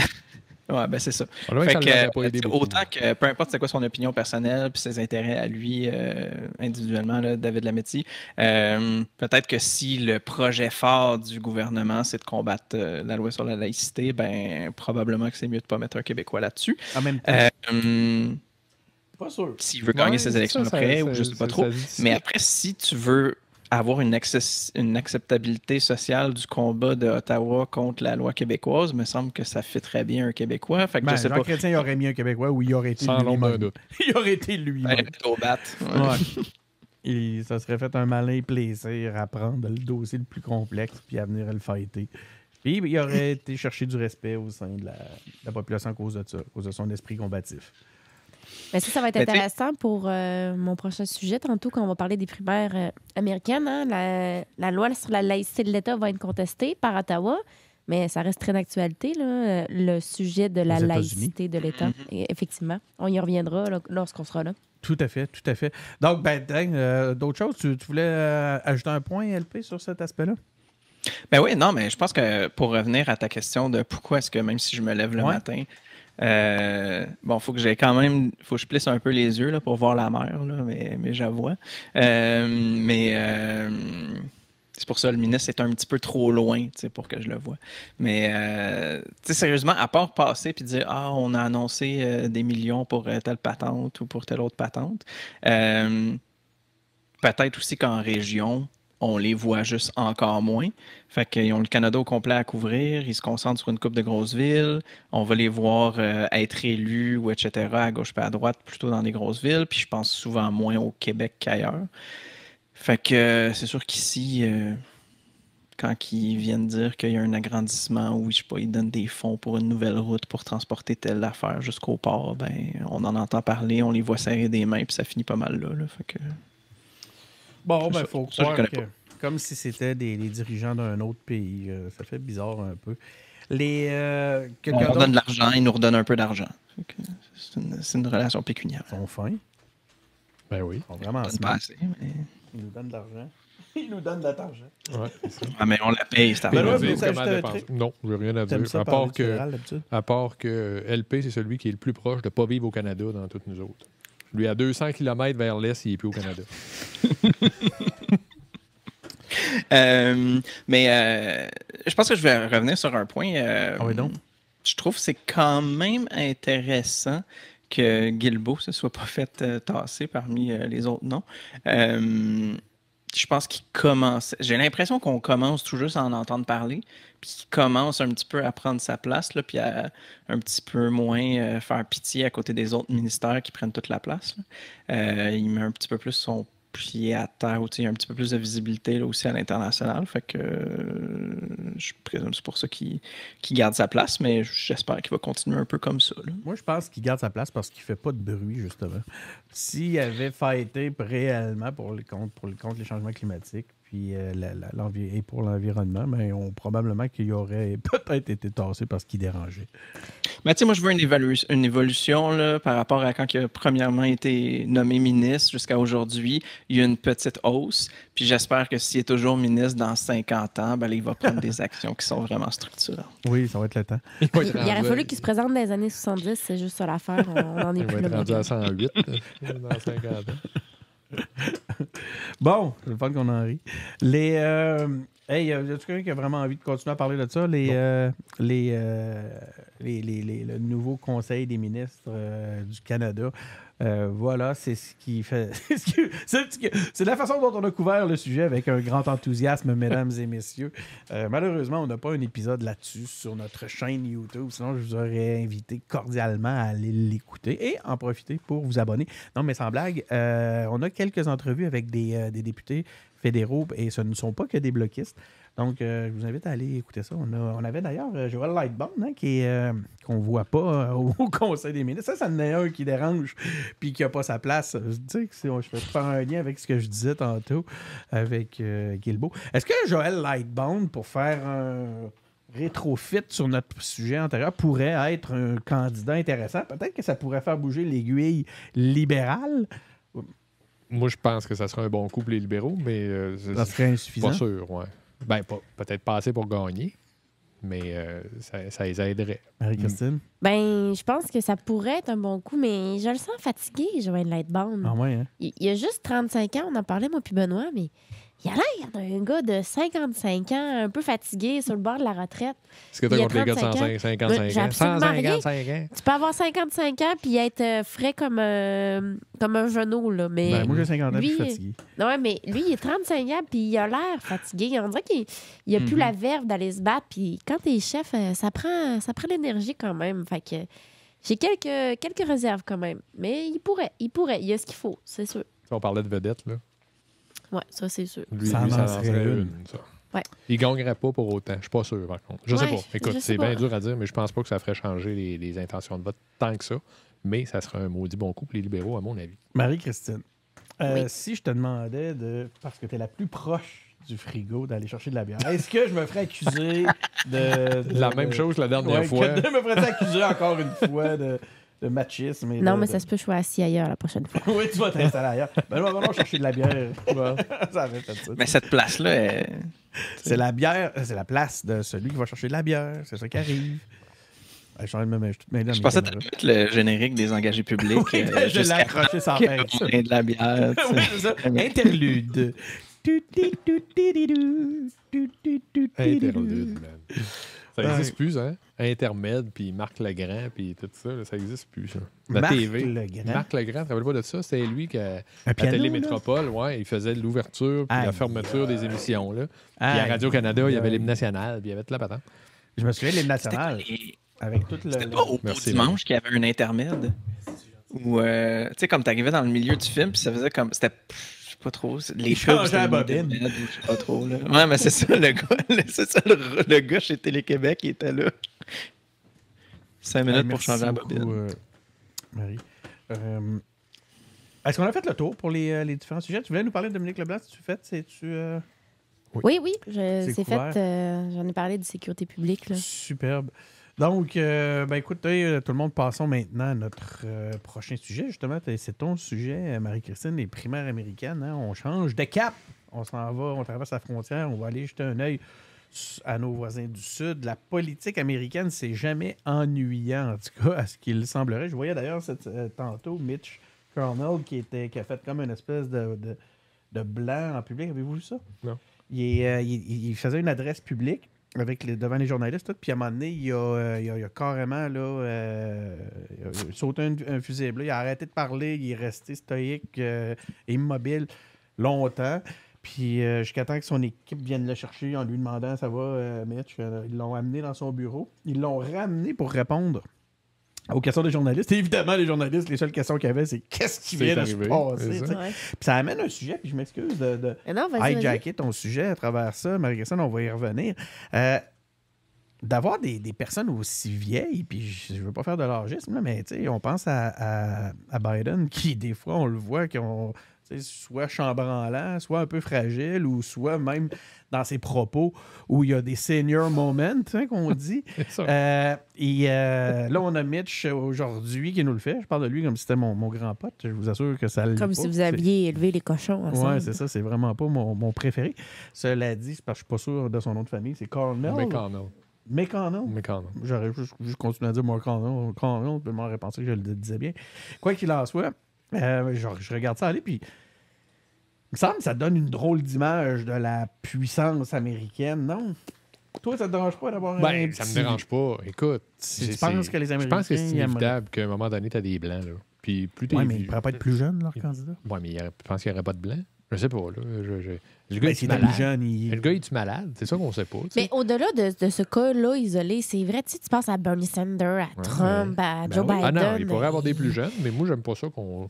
Ouais, ben c'est ça. Probablement Fait que ça l'aurait pas que, aidé beaucoup. autant que, peu importe c'est quoi son opinion personnelle puis ses intérêts à lui individuellement, là, David Lametti, peut-être que si le projet fort du gouvernement, c'est de combattre la loi sur la laïcité, ben probablement que c'est mieux de pas mettre un Québécois là-dessus. En même temps, pas sûr. S'il veut gagner Ouais, ses élections ça, après, ça, ou je sais pas ça, trop. ça dit- Mais après, si tu veux avoir une acceptabilité sociale du combat de Ottawa contre la loi québécoise, me semble que ça fit très bien un Québécois. Fait que Ben, je sais Jean pas. Chrétien, il aurait mis un Québécois ou il aurait été Sans l'ombre d'un lui-même. doute. Il aurait été Ben, lui-même. plutôt battre. Ouais. Ouais. Ça serait fait un malin plaisir à prendre le dossier le plus complexe puis à venir le fighter. Puis il aurait été chercher du respect au sein de la population à cause de ça, à cause de son esprit combatif. Mais ça va être Ben, tu sais- intéressant pour mon prochain sujet, tantôt, quand on va parler des primaires américaines. Hein. La loi sur la laïcité de l'État va être contestée par Ottawa, mais ça reste très d'actualité, là, le sujet de la Aux États-Unis. laïcité de l'État. Et effectivement, on y reviendra là, lorsqu'on sera là. Tout à fait, tout à fait. Donc, d'autres choses, tu voulais ajouter un point, LP, sur cet aspect-là? Ben oui, non, mais je pense que pour revenir à ta question de pourquoi est-ce que même si je me lève le Ouais. matin, faut que j'ai quand même, faut que je plisse un peu les yeux là, pour voir la mer, là, mais j'avoue. C'est pour ça le ministre est un petit peu trop loin, tu sais, pour que je le voie. Mais tu sais, sérieusement, à part passer puis dire on a annoncé des millions pour telle patente ou pour telle autre patente, peut-être aussi qu'en région, on les voit juste encore moins. Fait qu'ils ont le Canada au complet à couvrir, ils se concentrent sur une coupe de grosses villes, on va les voir être élus ou etc. à gauche et à droite, plutôt dans les grosses villes, puis je pense souvent moins au Québec qu'ailleurs. Fait que c'est sûr qu'ici, quand ils viennent dire qu'il y a un agrandissement ou je sais pas, ils donnent des fonds pour une nouvelle route pour transporter telle affaire jusqu'au port, ben on en entend parler, on les voit serrer des mains, puis ça finit pas mal là. Fait que... Bon, Ça, ben, faut ça, je croire connais que, comme si c'était les dirigeants d'un autre pays. Ça fait bizarre un peu. On Quelqu'un leur donne d'autre de l'argent, ils nous redonnent un peu d'argent. Fait que c'est une relation pécuniaire. sont fins. Ben oui. Ils sont vraiment Donne smart. pas assez, mais... Ils nous donnent de l'argent. Ils nous donnent de l'argent. Ouais, c'est ça. Ah, mais on la paye, cette Ben Ils là, vont affaire. vous dire avez comment ajouté un dépenser. truc? Non, je n'ai rien à T'aimes dire. ça À parler part du que, fédéral, d'habitude? LP, c'est celui qui est le plus proche de ne pas vivre au Canada dans toutes nous autres. Lui, à 200 km vers l'est, il n'est plus au Canada. Je pense que je vais revenir sur un point. Ah oui, donc. Je trouve que c'est quand même intéressant que Guilbeault se soit pas fait tasser parmi les autres noms. Je pense qu'il commence. J'ai l'impression qu'on commence tout juste à en entendre parler, puis qu'il commence un petit peu à prendre sa place, là, puis à un petit peu moins faire pitié à côté des autres ministères qui prennent toute la place. Là. Il met un petit peu plus son pied à terre, ou, il y a un petit peu plus de visibilité là, aussi à l'international. Fait que je présume que c'est pour ça qu'il garde sa place, mais j'espère qu'il va continuer un peu comme ça. Là. Moi, je pense qu'il garde sa place parce qu'il fait pas de bruit, justement. S'il avait fighté réellement contre les changements climatiques puis et pour l'environnement, mais probablement qu'il aurait peut-être été tassé parce qu'il dérangeait. Mais tu sais, moi, je veux une évolution là, par rapport à quand il a premièrement été nommé ministre jusqu'à aujourd'hui. Il y a une petite hausse. Puis j'espère que s'il est toujours ministre dans 50 ans, ben, là, il va prendre des actions qui sont vraiment structurantes. Oui, ça va être le temps. Il Il aurait fallu qu'il se présente dans les années 70, c'est juste ça l'affaire. On en est Il va plus être là. rendu à 108 dans 50 ans. Bon, c'est le fun qu'on en rit. Hey, y a quelqu'un qui a vraiment envie de continuer à parler de ça? Le nouveau Conseil des ministres du Canada. Voilà, c'est ce qui fait. C'est la façon dont on a couvert le sujet avec un grand enthousiasme, mesdames et messieurs. Malheureusement, on n'a pas un épisode là-dessus sur notre chaîne YouTube. Sinon, je vous aurais invité cordialement à aller l'écouter et en profiter pour vous abonner. Non, mais sans blague, on a quelques entrevues avec des députés fédéraux et ce ne sont pas que des bloquistes. Donc, je vous invite à aller écouter ça. On avait d'ailleurs Joël Lightbound qu'on ne voit pas au Conseil des ministres. Ça en est un qui dérange puis qui n'a pas sa place. Je dis que je vais faire un lien avec ce que je disais tantôt avec Guilbeault. Est-ce que Joël Lightbound, pour faire un rétrofit sur notre sujet antérieur, pourrait être un candidat intéressant? Peut-être que ça pourrait faire bouger l'aiguille libérale. Moi, je pense que ça serait un bon coup pour les libéraux, mais Ça serait insuffisant. pas sûr, ouais. Ben, peut-être pas assez pour gagner, mais ça les aiderait. Marie-Christine? Ben, je pense que ça pourrait être un bon coup, mais je le sens fatigué, Joël Lightbound. Ah ouais, hein? Il a juste 35 ans, on en parlait, moi puis Benoît, mais il a l'air d'un gars de 55 ans, un peu fatigué, sur le bord de la retraite. Est-ce que tu as Il y a contre les gars de 35 55 j'ai ans? absolument rien. 155 ans. Tu peux avoir 55 ans puis être frais comme un genou, là, mais... Ben, moi, j'ai 50 ans, puis je suis lui, fatigué. Ouais, mais lui, il est 35 ans, puis il a l'air fatigué. On dirait qu'il a plus la verve d'aller se battre. Puis quand t'es chef, ça prend l'énergie quand même. Fait que j'ai quelques réserves quand même. Mais il pourrait. Il y a ce qu'il faut, c'est sûr. On parlait de vedette, là. Ouais, ça, c'est sûr. Lui, Ça ça en en serait serait une. une, ça. Ouais. Il gagnerait pas pour autant. Je suis pas sûr, par contre. Je sais Ouais, pas. Écoute, je sais c'est pas. bien dur à dire, mais je pense pas que ça ferait changer les intentions de vote tant que ça. Mais ça serait un maudit bon coup pour les libéraux, à mon avis. Marie-Christine, Oui. si je te demandais, parce que tu es la plus proche du frigo, d'aller chercher de la bière, est-ce que je me ferais accuser de La même chose que la dernière fois. Que me ferais accuser encore une fois de machisme? Et Non, mais ça se peut que je sois assis ailleurs la prochaine fois. Oui, tu vas t'installer ailleurs. Ben, allons chercher de la bière. Ça avait fait ça. Mais cette place-là, C'est la bière, c'est la place de celui qui va chercher de la bière. C'est ça qui arrive. Je suis en train de me mettre toutes mes je pensais que caméras. tu le générique des engagés publics. Oui, je l'ai jusqu'à accroché sans qu'il y peine. ait de la bière. tu sais. Oui, c'est ça. Interlude. Interlude, man. Ça Ouais. n'existe plus, hein? Intermède, puis Marc Legrand, puis tout ça, là, ça n'existe plus, ça. La Marc TV. Legrand. Marc Legrand, tu te rappelles pas de ça? C'était lui qui, à piano, Télé là? Métropole, ouais, il faisait l'ouverture puis Aïe, la fermeture des émissions, là. Puis à Aïe, Radio-Canada, il y avait aïe. l'hymne national, puis il y avait toute la patente. Je me souviens de l'hymne C'était national. et- Avec tout le. C'était pas au Merci, dimanche qu'il y avait un intermède. Où, tu sais, comme t'arrivais dans le milieu du film, puis ça faisait comme. C'était. Je sais pas trop. Les Il changeait c'était la un bobine. intermède, ou je sais pas trop. Là. Ouais, mais c'est ça, le gars. C'est ça, le gars chez Télé-Québec, il était là. 5 minutes pour Merci changer la beaucoup, bobine. Marie. Est-ce qu'on a fait le tour pour les différents sujets? Tu voulais nous parler de Dominique Leblanc? Si tu fais, c'est-tu. Oui, C'est c'est couvert. fait. J'en ai parlé de sécurité publique, là. Superbe. Donc, ben écoutez, tout le monde, passons maintenant à notre prochain sujet. Justement, c'est ton sujet, Marie-Christine, les primaires américaines. Hein? On change de cap. On s'en va, on traverse la frontière, on va aller jeter un œil à nos voisins du Sud. La politique américaine, c'est jamais ennuyant, en tout cas, à ce qu'il semblerait. Je voyais d'ailleurs tantôt Mitch McConnell qui a fait comme une espèce de blanc en public. Avez-vous vu ça? Non. Il faisait une adresse publique devant les journalistes, tout, puis à un moment donné, il a carrément là, il a sauté un fusible. Il a arrêté de parler, il est resté stoïque, immobile longtemps. Puis jusqu'à temps que son équipe vienne le chercher en lui demandant « Ça va, Mitch? » Ils l'ont amené dans son bureau. Ils l'ont ramené pour répondre aux questions des journalistes. Et évidemment, les journalistes, les seules questions qu'ils avaient, c'est « Qu'est-ce qui C'est vient de se arrivé, passer? c'est » tu sais. Ouais. Puis ça amène un sujet, puis je m'excuse de Non, vas-y. hijacker ton sujet à travers ça. Marie-Christine, on va y revenir. D'avoir des personnes aussi vieilles, puis je ne veux pas faire de l'âgisme, là, mais tu sais, on pense à Biden, qui des fois, on le voit, qui ont soit chambranlant, soit un peu fragile, ou soit même dans ses propos où il y a des senior moments, hein, qu'on dit. C'est ça. Là, on a Mitch aujourd'hui qui nous le fait. Je parle de lui comme si c'était mon grand pote. Je vous assure que ça le Comme si vous aviez élevé les cochons ensemble. Oui, c'est ça. C'est vraiment pas mon préféré. Cela dit, c'est parce que je suis pas sûr de son nom de famille. C'est Cornell. McConnell. McConnell. J'aurais juste continué à dire McConnell. Cornell, je m'aurais pensé que je le disais bien. Quoi qu'il en soit, je regarde ça aller, puis me semble que ça donne une drôle d'image de la puissance américaine, non? Toi, ça te dérange pas d'avoir un Ben, petit... ça me dérange pas. Écoute, Tu penses que les je Américains... pense que c'est ils aimeraient- inévitable qu'à un moment donné, tu as des blancs. Là. Puis plus t'es Ouais, mais ils vieux- ne pourraient pas être plus jeunes, leur candidat. Ouais, mais je pense qu'il n'y aurait pas de blanc. Je sais pas. Là. Le gars, Ben, est-tu s'il est plus malade? jeune, il... Le gars, est-tu malade? C'est ça qu'on sait pas. tu sais. Mais au-delà de ce cas-là isolé, c'est vrai, tu penses à Bernie Sanders, à Trump, à Joe oui. Biden. Ah non, il pourrait avoir des plus jeunes, mais moi, j'aime pas ça qu'on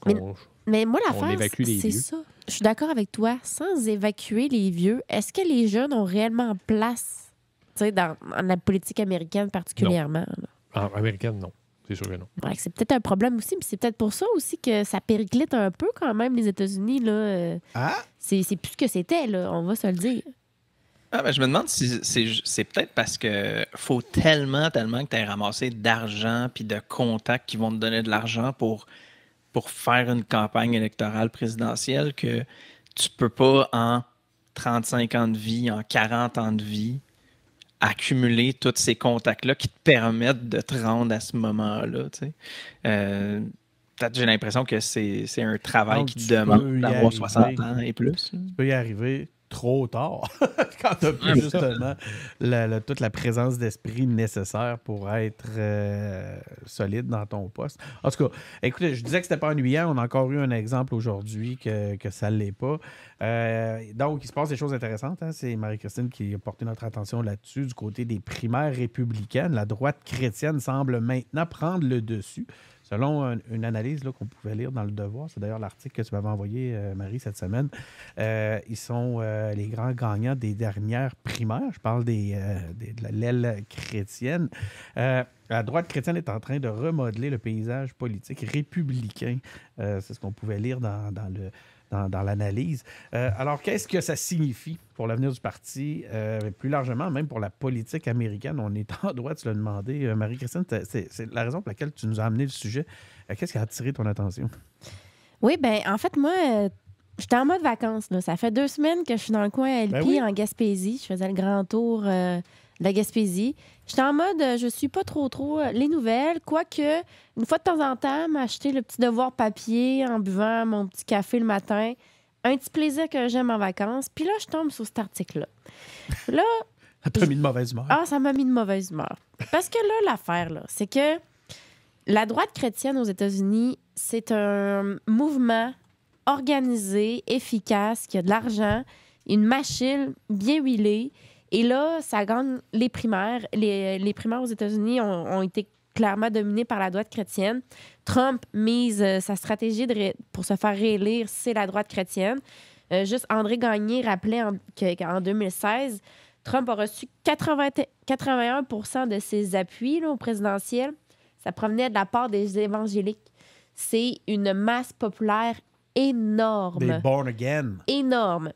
Mais moi, On l'affaire, évacue les c'est vieux. ça. Je suis d'accord avec toi. Sans évacuer les vieux, est-ce que les jeunes ont réellement place, tu sais, dans la politique américaine particulièrement? là? américaine, non. C'est sûr que non. Ouais, c'est peut-être un problème aussi, mais c'est peut-être pour ça aussi que ça périclite un peu quand même, les États-Unis. Là. Ah! C'est plus ce que c'était, là, on va se le dire. Ah, ben, je me demande si c'est peut-être parce que faut tellement que tu aies ramassé d'argent puis de contacts qui vont te donner de l'argent pour faire une campagne électorale présidentielle que tu peux pas en 35 ans de vie, en 40 ans de vie, accumuler tous ces contacts-là qui te permettent de te rendre à ce moment-là. Tu sais. Peut-être j'ai l'impression que c'est un travail Donc, qui tu te demande peux y d'avoir arriver. 60 ans et plus. Tu peux y arriver trop tard quand tu n'as plus Ouais, justement toute la présence d'esprit nécessaire pour être solide dans ton poste. En tout cas, écoutez, je disais que c'était pas ennuyant. On a encore eu un exemple aujourd'hui que ça ne l'est pas. Donc, il se passe des choses intéressantes. Hein? C'est Marie-Christine qui a porté notre attention là-dessus. Du côté des primaires républicaines, la droite chrétienne semble maintenant prendre le dessus. Selon une analyse là, qu'on pouvait lire dans Le Devoir, c'est d'ailleurs l'article que tu m'avais envoyé, Marie, cette semaine, ils sont les grands gagnants des dernières primaires. Je parle de l'aile chrétienne. La droite chrétienne est en train de remodeler le paysage politique républicain. C'est ce qu'on pouvait lire dans l'analyse. Alors, qu'est-ce que ça signifie pour l'avenir du parti? Plus largement, même pour la politique américaine, on est en droit de se le demander. Marie-Christine, c'est la raison pour laquelle tu nous as amené le sujet. Qu'est-ce qui a attiré ton attention? Oui, bien, en fait, moi, j'étais en mode vacances. Là. Ça fait 2 semaines que je suis dans le coin LP, Ben oui. en Gaspésie. Je faisais le grand tour de la Gaspésie. J'étais en mode, je suis pas trop les nouvelles, quoique, une fois de temps en temps, m'acheter le petit devoir papier en buvant mon petit café le matin. Un petit plaisir que j'aime en vacances. Puis là, je tombe sur cet article-là. Là, Ça t'a mis de mauvaise humeur. ça m'a mis de mauvaise humeur. Parce que là, l'affaire, là, c'est que la droite chrétienne aux États-Unis, c'est un mouvement organisé, efficace, qui a de l'argent, une machine bien huilée. Et là, ça gagne les primaires. Les primaires aux États-Unis ont été clairement dominées par la droite chrétienne. Trump mise sa stratégie pour se faire réélire, c'est la droite chrétienne. Juste André Gagné rappelait qu'en 2016, Trump a reçu 81 % de ses appuis là, au présidentiel. Ça provenait de la part des évangéliques. C'est une masse populaire énorme. Des born again. Énorme.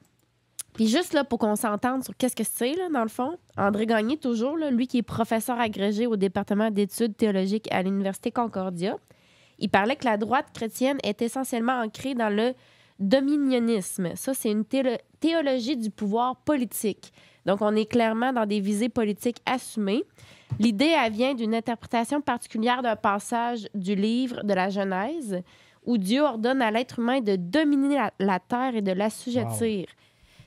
Puis juste là, pour qu'on s'entende sur qu'est-ce que c'est, là, dans le fond, André Gagné, toujours, là, lui qui est professeur agrégé au département d'études théologiques à l'Université Concordia, il parlait que la droite chrétienne est essentiellement ancrée dans le dominionnisme. Ça, c'est une théologie du pouvoir politique. Donc, on est clairement dans des visées politiques assumées. L'idée, elle vient d'une interprétation particulière d'un passage du livre de la Genèse où Dieu ordonne à l'être humain de dominer la terre et de l'assujettir. Wow.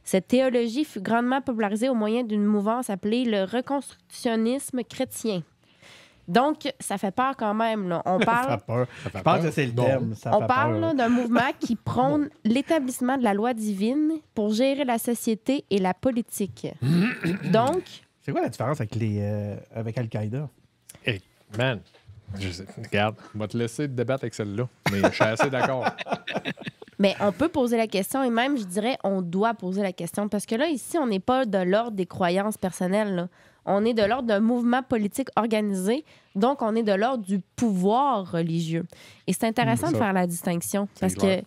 Cette théologie fut grandement popularisée au moyen d'une mouvance appelée le reconstructionnisme chrétien. Donc, ça fait peur quand même. Là. On parle, ça fait peur. Je pense que c'est le terme. On parle là, d'un mouvement qui prône l'établissement de la loi divine pour gérer la société et la politique. Donc... C'est quoi la différence avec Al-Qaïda? Hey, man, regarde, on va te laisser te débattre avec celle-là, mais je suis assez d'accord. Mais on peut poser la question et même, je dirais, on doit poser la question parce que là, ici, on n'est pas de l'ordre des croyances personnelles. Là. On est de l'ordre d'un mouvement politique organisé, donc on est de l'ordre du pouvoir religieux. Et c'est intéressant de faire la distinction parce que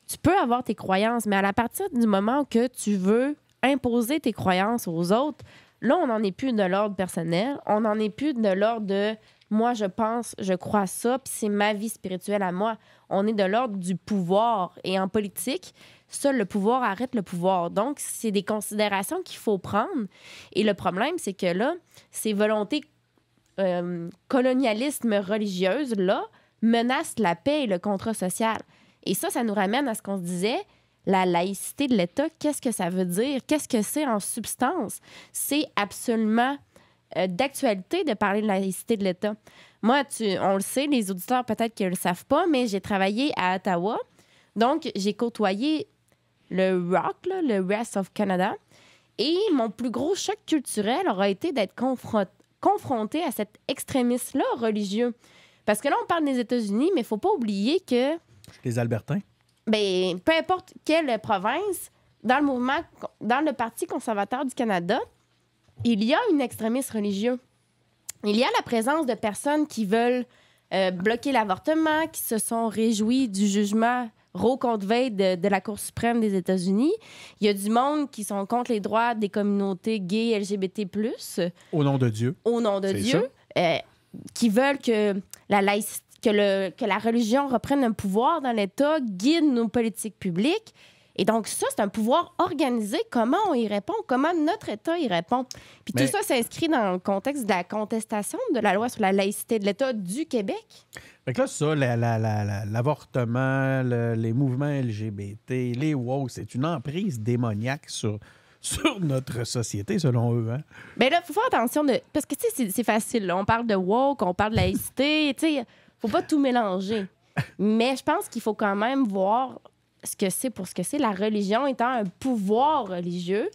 tu peux avoir tes croyances, mais à partir du moment que tu veux imposer tes croyances aux autres, là, on n'en est plus de l'ordre personnel, on n'en est plus de l'ordre de moi, je pense, je crois ça, puis c'est ma vie spirituelle à moi. On est de l'ordre du pouvoir. Et en politique, seul le pouvoir arrête le pouvoir. Donc, c'est des considérations qu'il faut prendre. Et le problème, c'est que là, ces volontés colonialisme religieuses, là, menacent la paix et le contrat social. Et ça nous ramène à ce qu'on se disait. la laïcité de l'État, qu'est-ce que ça veut dire? Qu'est-ce que c'est en substance? C'est absolument d'actualité de parler de la laïcité de l'État. Moi, on le sait, les auditeurs peut-être qu'ils ne le savent pas, mais j'ai travaillé à Ottawa. Donc, j'ai côtoyé le ROC, là, le Rest of Canada. Et mon plus gros choc culturel aura été d'être confronté à cet extrémisme-là religieux. Parce que là, on parle des États-Unis, mais il ne faut pas oublier que... Les Albertains. Bien, peu importe quelle province, dans le Parti conservateur du Canada, il y a un extrémisme religieux. Il y a la présence de personnes qui veulent bloquer l'avortement, qui se sont réjouis du jugement Roe contre Wade de la Cour suprême des États-Unis. Il y a du monde qui sont contre les droits des communautés gays, LGBT+. Au nom de Dieu. Au nom de Dieu. Qui veulent que la religion reprenne un pouvoir dans l'État, guide nos politiques publiques. Et donc, ça, c'est un pouvoir organisé. Comment on y répond? Comment notre État y répond? Puis tout ça s'inscrit dans le contexte de la contestation de la loi sur la laïcité de l'État du Québec. Fait que là, ça, l'avortement, les mouvements LGBT, les woke, c'est une emprise démoniaque sur notre société, selon eux. Hein? Bien là, il faut faire attention parce que, tu sais, c'est facile. Là. On parle de woke, on parle de laïcité. Tu sais, faut pas tout mélanger. Mais je pense qu'il faut quand même voir ce que c'est pour ce que c'est. La religion étant un pouvoir religieux,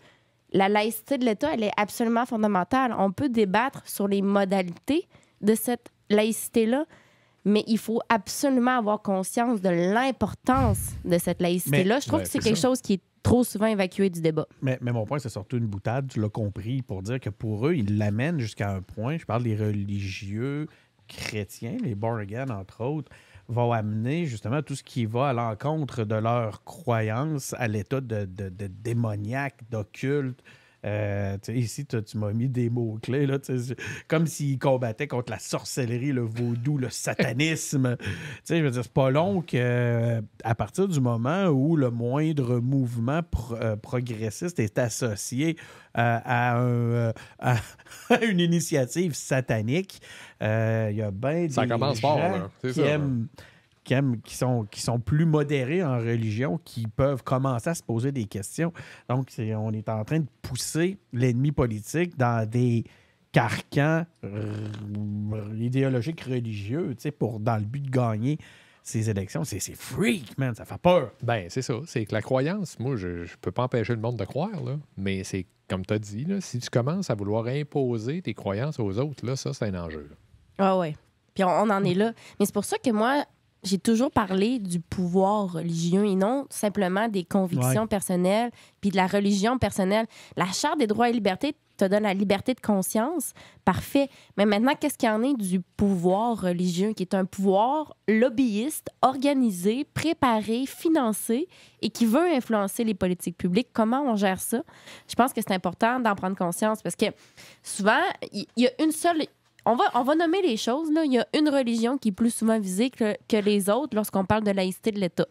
la laïcité de l'État, elle est absolument fondamentale. On peut débattre sur les modalités de cette laïcité-là, mais il faut absolument avoir conscience de l'importance de cette laïcité-là. Je trouve que c'est quelque chose qui est trop souvent évacué du débat. Mais mon point, c'est surtout une boutade, tu l'as compris, pour dire que pour eux, ils l'amènent jusqu'à un point, je parle des religieux chrétiens, les born again, entre autres, vont amener justement tout ce qui va à l'encontre de leur croyance à l'état de démoniaque, d'occulte. Ici, tu m'as mis des mots-clés, là, comme s'ils combattaient contre la sorcellerie, le vaudou, le satanisme. Je veux dire, c'est pas long qu'à partir du moment où le moindre mouvement progressiste est associé à une initiative satanique, il y a bien des gens qui sont plus modérés en religion, qui peuvent commencer à se poser des questions. Donc, on est en train de pousser l'ennemi politique dans des carcans idéologiques religieux, dans le but de gagner ces élections. C'est freak, man, ça fait peur. Ben c'est ça. C'est que la croyance, moi, je peux pas empêcher le monde de croire, là, mais c'est comme tu as dit, là, si tu commences à vouloir imposer tes croyances aux autres, là, ça, c'est un enjeu. Ah ouais. Puis on en est là. Mais c'est pour ça que moi, j'ai toujours parlé du pouvoir religieux et non simplement des convictions personnelles puis de la religion personnelle. La Charte des droits et libertés te donne la liberté de conscience. Parfait. Mais maintenant, qu'est-ce qu'il y en est du pouvoir religieux, qui est un pouvoir lobbyiste, organisé, préparé, financé et qui veut influencer les politiques publiques? Comment on gère ça? Je pense que c'est important d'en prendre conscience parce que souvent, il y a une seule... On va nommer les choses. Là. Il y a une religion qui est plus souvent visée que les autres lorsqu'on parle de laïcité de l'État.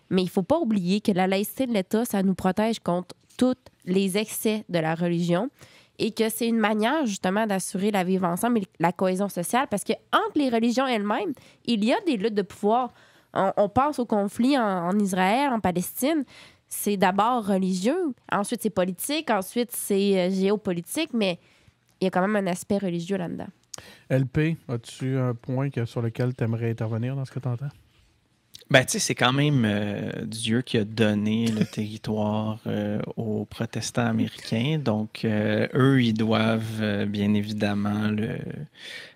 Mais il ne faut pas oublier que la laïcité de l'État, ça nous protège contre tous les excès de la religion et que c'est une manière, justement, d'assurer la vivre ensemble et la cohésion sociale parce qu'entre les religions elles-mêmes, il y a des luttes de pouvoir. On pense au conflit en Israël, en Palestine. C'est d'abord religieux. Ensuite, c'est politique. Ensuite, c'est géopolitique. Mais il y a quand même un aspect religieux là-dedans. LP, as-tu un point sur lequel tu aimerais intervenir dans ce que tu entends? Ben, tu sais, c'est quand même Dieu qui a donné le territoire aux protestants américains. Donc, eux, ils doivent bien évidemment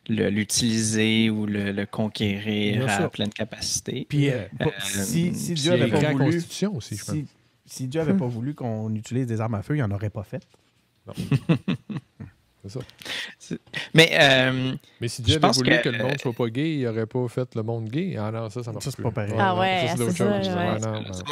l'utiliser ou le conquérir à pleine capacité. Puis, si Dieu n'avait pas voulu... Constitution aussi, je pense. Si Dieu n'avait pas voulu qu'on utilise des armes à feu, il n'en aurait pas fait. Non. C'est ça. Mais si Dieu avait voulu que le monde soit pas gay, il n'aurait pas fait le monde gay. Ah non, ça marche c'est pas pareil. Ah ouais, c'est d'autres choses.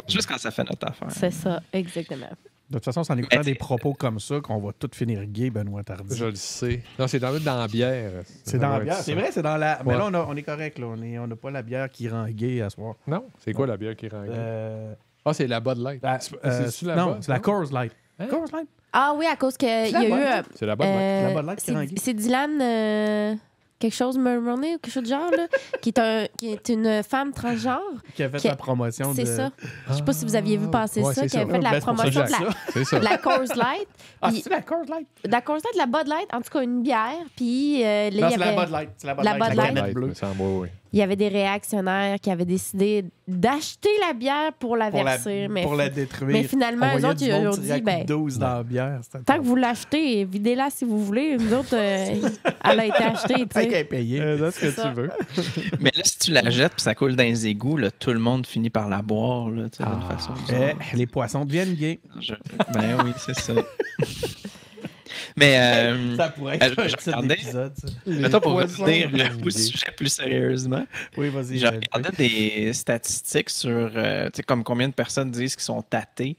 Juste quand ça fait notre affaire. C'est ça, exactement. De toute façon, c'est en écoutant des propos comme ça qu'on va tout finir gay, Benoît Tardy. Je le sais. Non, c'est dans la bière. C'est dans la bière. C'est vrai, c'est dans la... Mais là, on est correct. Là. On n'a pas la bière qui rend gay à soir. Non? C'est quoi la bière qui rend gay? C'est la Bud Light. C'est la Coors Light. Hein? Coors Light? Ah oui, à cause qu'il y a eu... C'est la Bud Light. La Bud Light qui rend gay. C'est Dylan... quelque chose Mulroney ou quelque chose du genre, là, qui est une femme transgenre. Qui a fait Qui- la promotion de... C'est ça. Je sais pas si vous aviez vu passer Ouais, ça, c'est qui avait ça. fait de la Ben, c'est pour ça que promotion de j'ai la, C'est ça. de la Coors Light. Ah, Puis- c'est la Coors Light? de la Coors Light, de la Bud Light, en tout cas une bière. Puis là, il Non, y c'est avait... la Bud Light. C'est la Bud La Light, Bud la Light. canette bleue. me semble, oui. Il y avait des réactionnaires qui avaient décidé d'acheter la bière pour la Pour la, verser. Mais, pour la détruire. mais finalement, On eux voyait autres, du ils monde ont tirer dit, à coups ben, de 12 dans la bière. C'était tant que vous l'achetez, videz-la si vous voulez. Nous autres, elle a été achetée, tu Tant qu'elle sais. est payée. C'est ce que ça. tu veux. Mais là, si tu la jettes puis ça coule dans les égouts, là, tout le monde finit par la boire là, tu sais, d'une façon bizarre. Les poissons deviennent gays. Ben oui, c'est ça. Mais Ça pourrait être un je titre regardais- d'épisode, ça. mettons pour poissons revenir deviennent au gays. sujet plus sérieusement, Oui, vas-y. je regardais des statistiques sur tu sais, comme combien de personnes disent qu'ils sont tâtés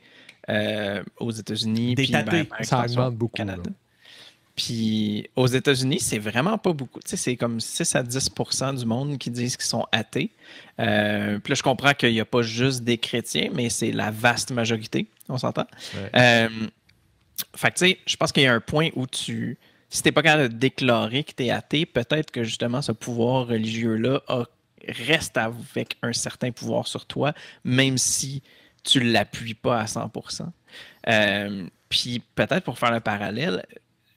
aux États-Unis. Des puis, tâtés. par Ça extension, augmente beaucoup, au Canada. là. Puis aux États-Unis, c'est vraiment pas beaucoup. Tu sais, c'est comme 6 à 10% du monde qui disent qu'ils sont athées. Puis là, je comprends qu'il n'y a pas juste des chrétiens, mais c'est la vaste majorité, on s'entend. Ouais. Fait que tu sais, je pense qu'il y a un point où si t'es pas capable de déclarer que t'es athée, peut-être que justement ce pouvoir religieux-là reste avec un certain pouvoir sur toi, même si tu l'appuies pas à 100%. Puis peut-être pour faire le parallèle,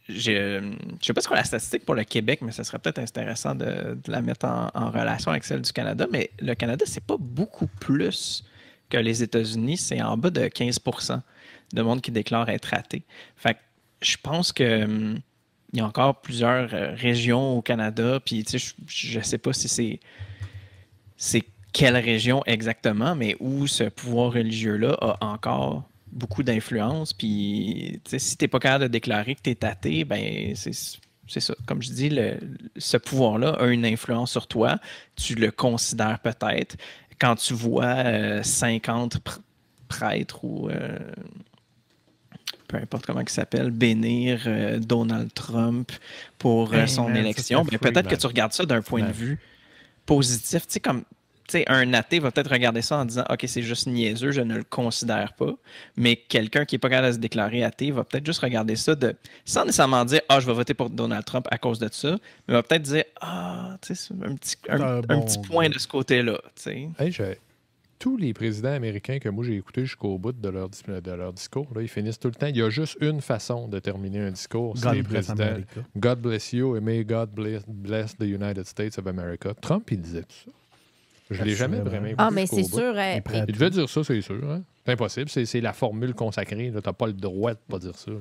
je ne sais pas ce qu'est la statistique pour le Québec, mais ce serait peut-être intéressant de la mettre en relation avec celle du Canada. Mais le Canada, c'est pas beaucoup plus que les États-Unis. C'est en bas de 15% de monde qui déclare être athée. Fait que je pense que il y a encore plusieurs régions au Canada. Puis tu sais, je sais pas si c'est quelle région exactement, mais où ce pouvoir religieux-là a encore beaucoup d'influence. Puis, tu sais, si tu n'es pas capable de déclarer que tu es athée, ben c'est ça. Comme je dis, ce pouvoir-là a une influence sur toi. Tu le considères peut-être. Quand tu vois 50 prêtres ou peu importe comment il s'appelle, bénir Donald Trump pour son man, élection, ça, c'est ben, peut-être free, que tu regardes ça d'un point de vue positif. Tu sais, comme un athée va peut-être regarder ça en disant « OK, c'est juste niaiseux, je ne le considère pas. » Mais quelqu'un qui n'est pas capable de se déclarer athée va peut-être juste regarder ça sans nécessairement dire « Ah, je vais voter pour Donald Trump à cause de ça. » Mais va peut-être dire « Ah, tu sais, un petit point de ce côté-là. » Hey, tous les présidents américains que moi j'ai écoutés jusqu'au bout de leur discours, là, ils finissent tout le temps. Il y a juste une façon de terminer un discours. C'est les bless présidents. America. God bless you and may God bless the United States of America. Trump, il disait tout ça. Je ne l'ai jamais Assurément. vraiment écouté. Ah, mais jusqu'au c'est bout. sûr. prêt à Il devait dire ça, c'est sûr. Hein? C'est impossible. C'est la formule consacrée. Tu n'as pas le droit de ne pas dire ça. Là.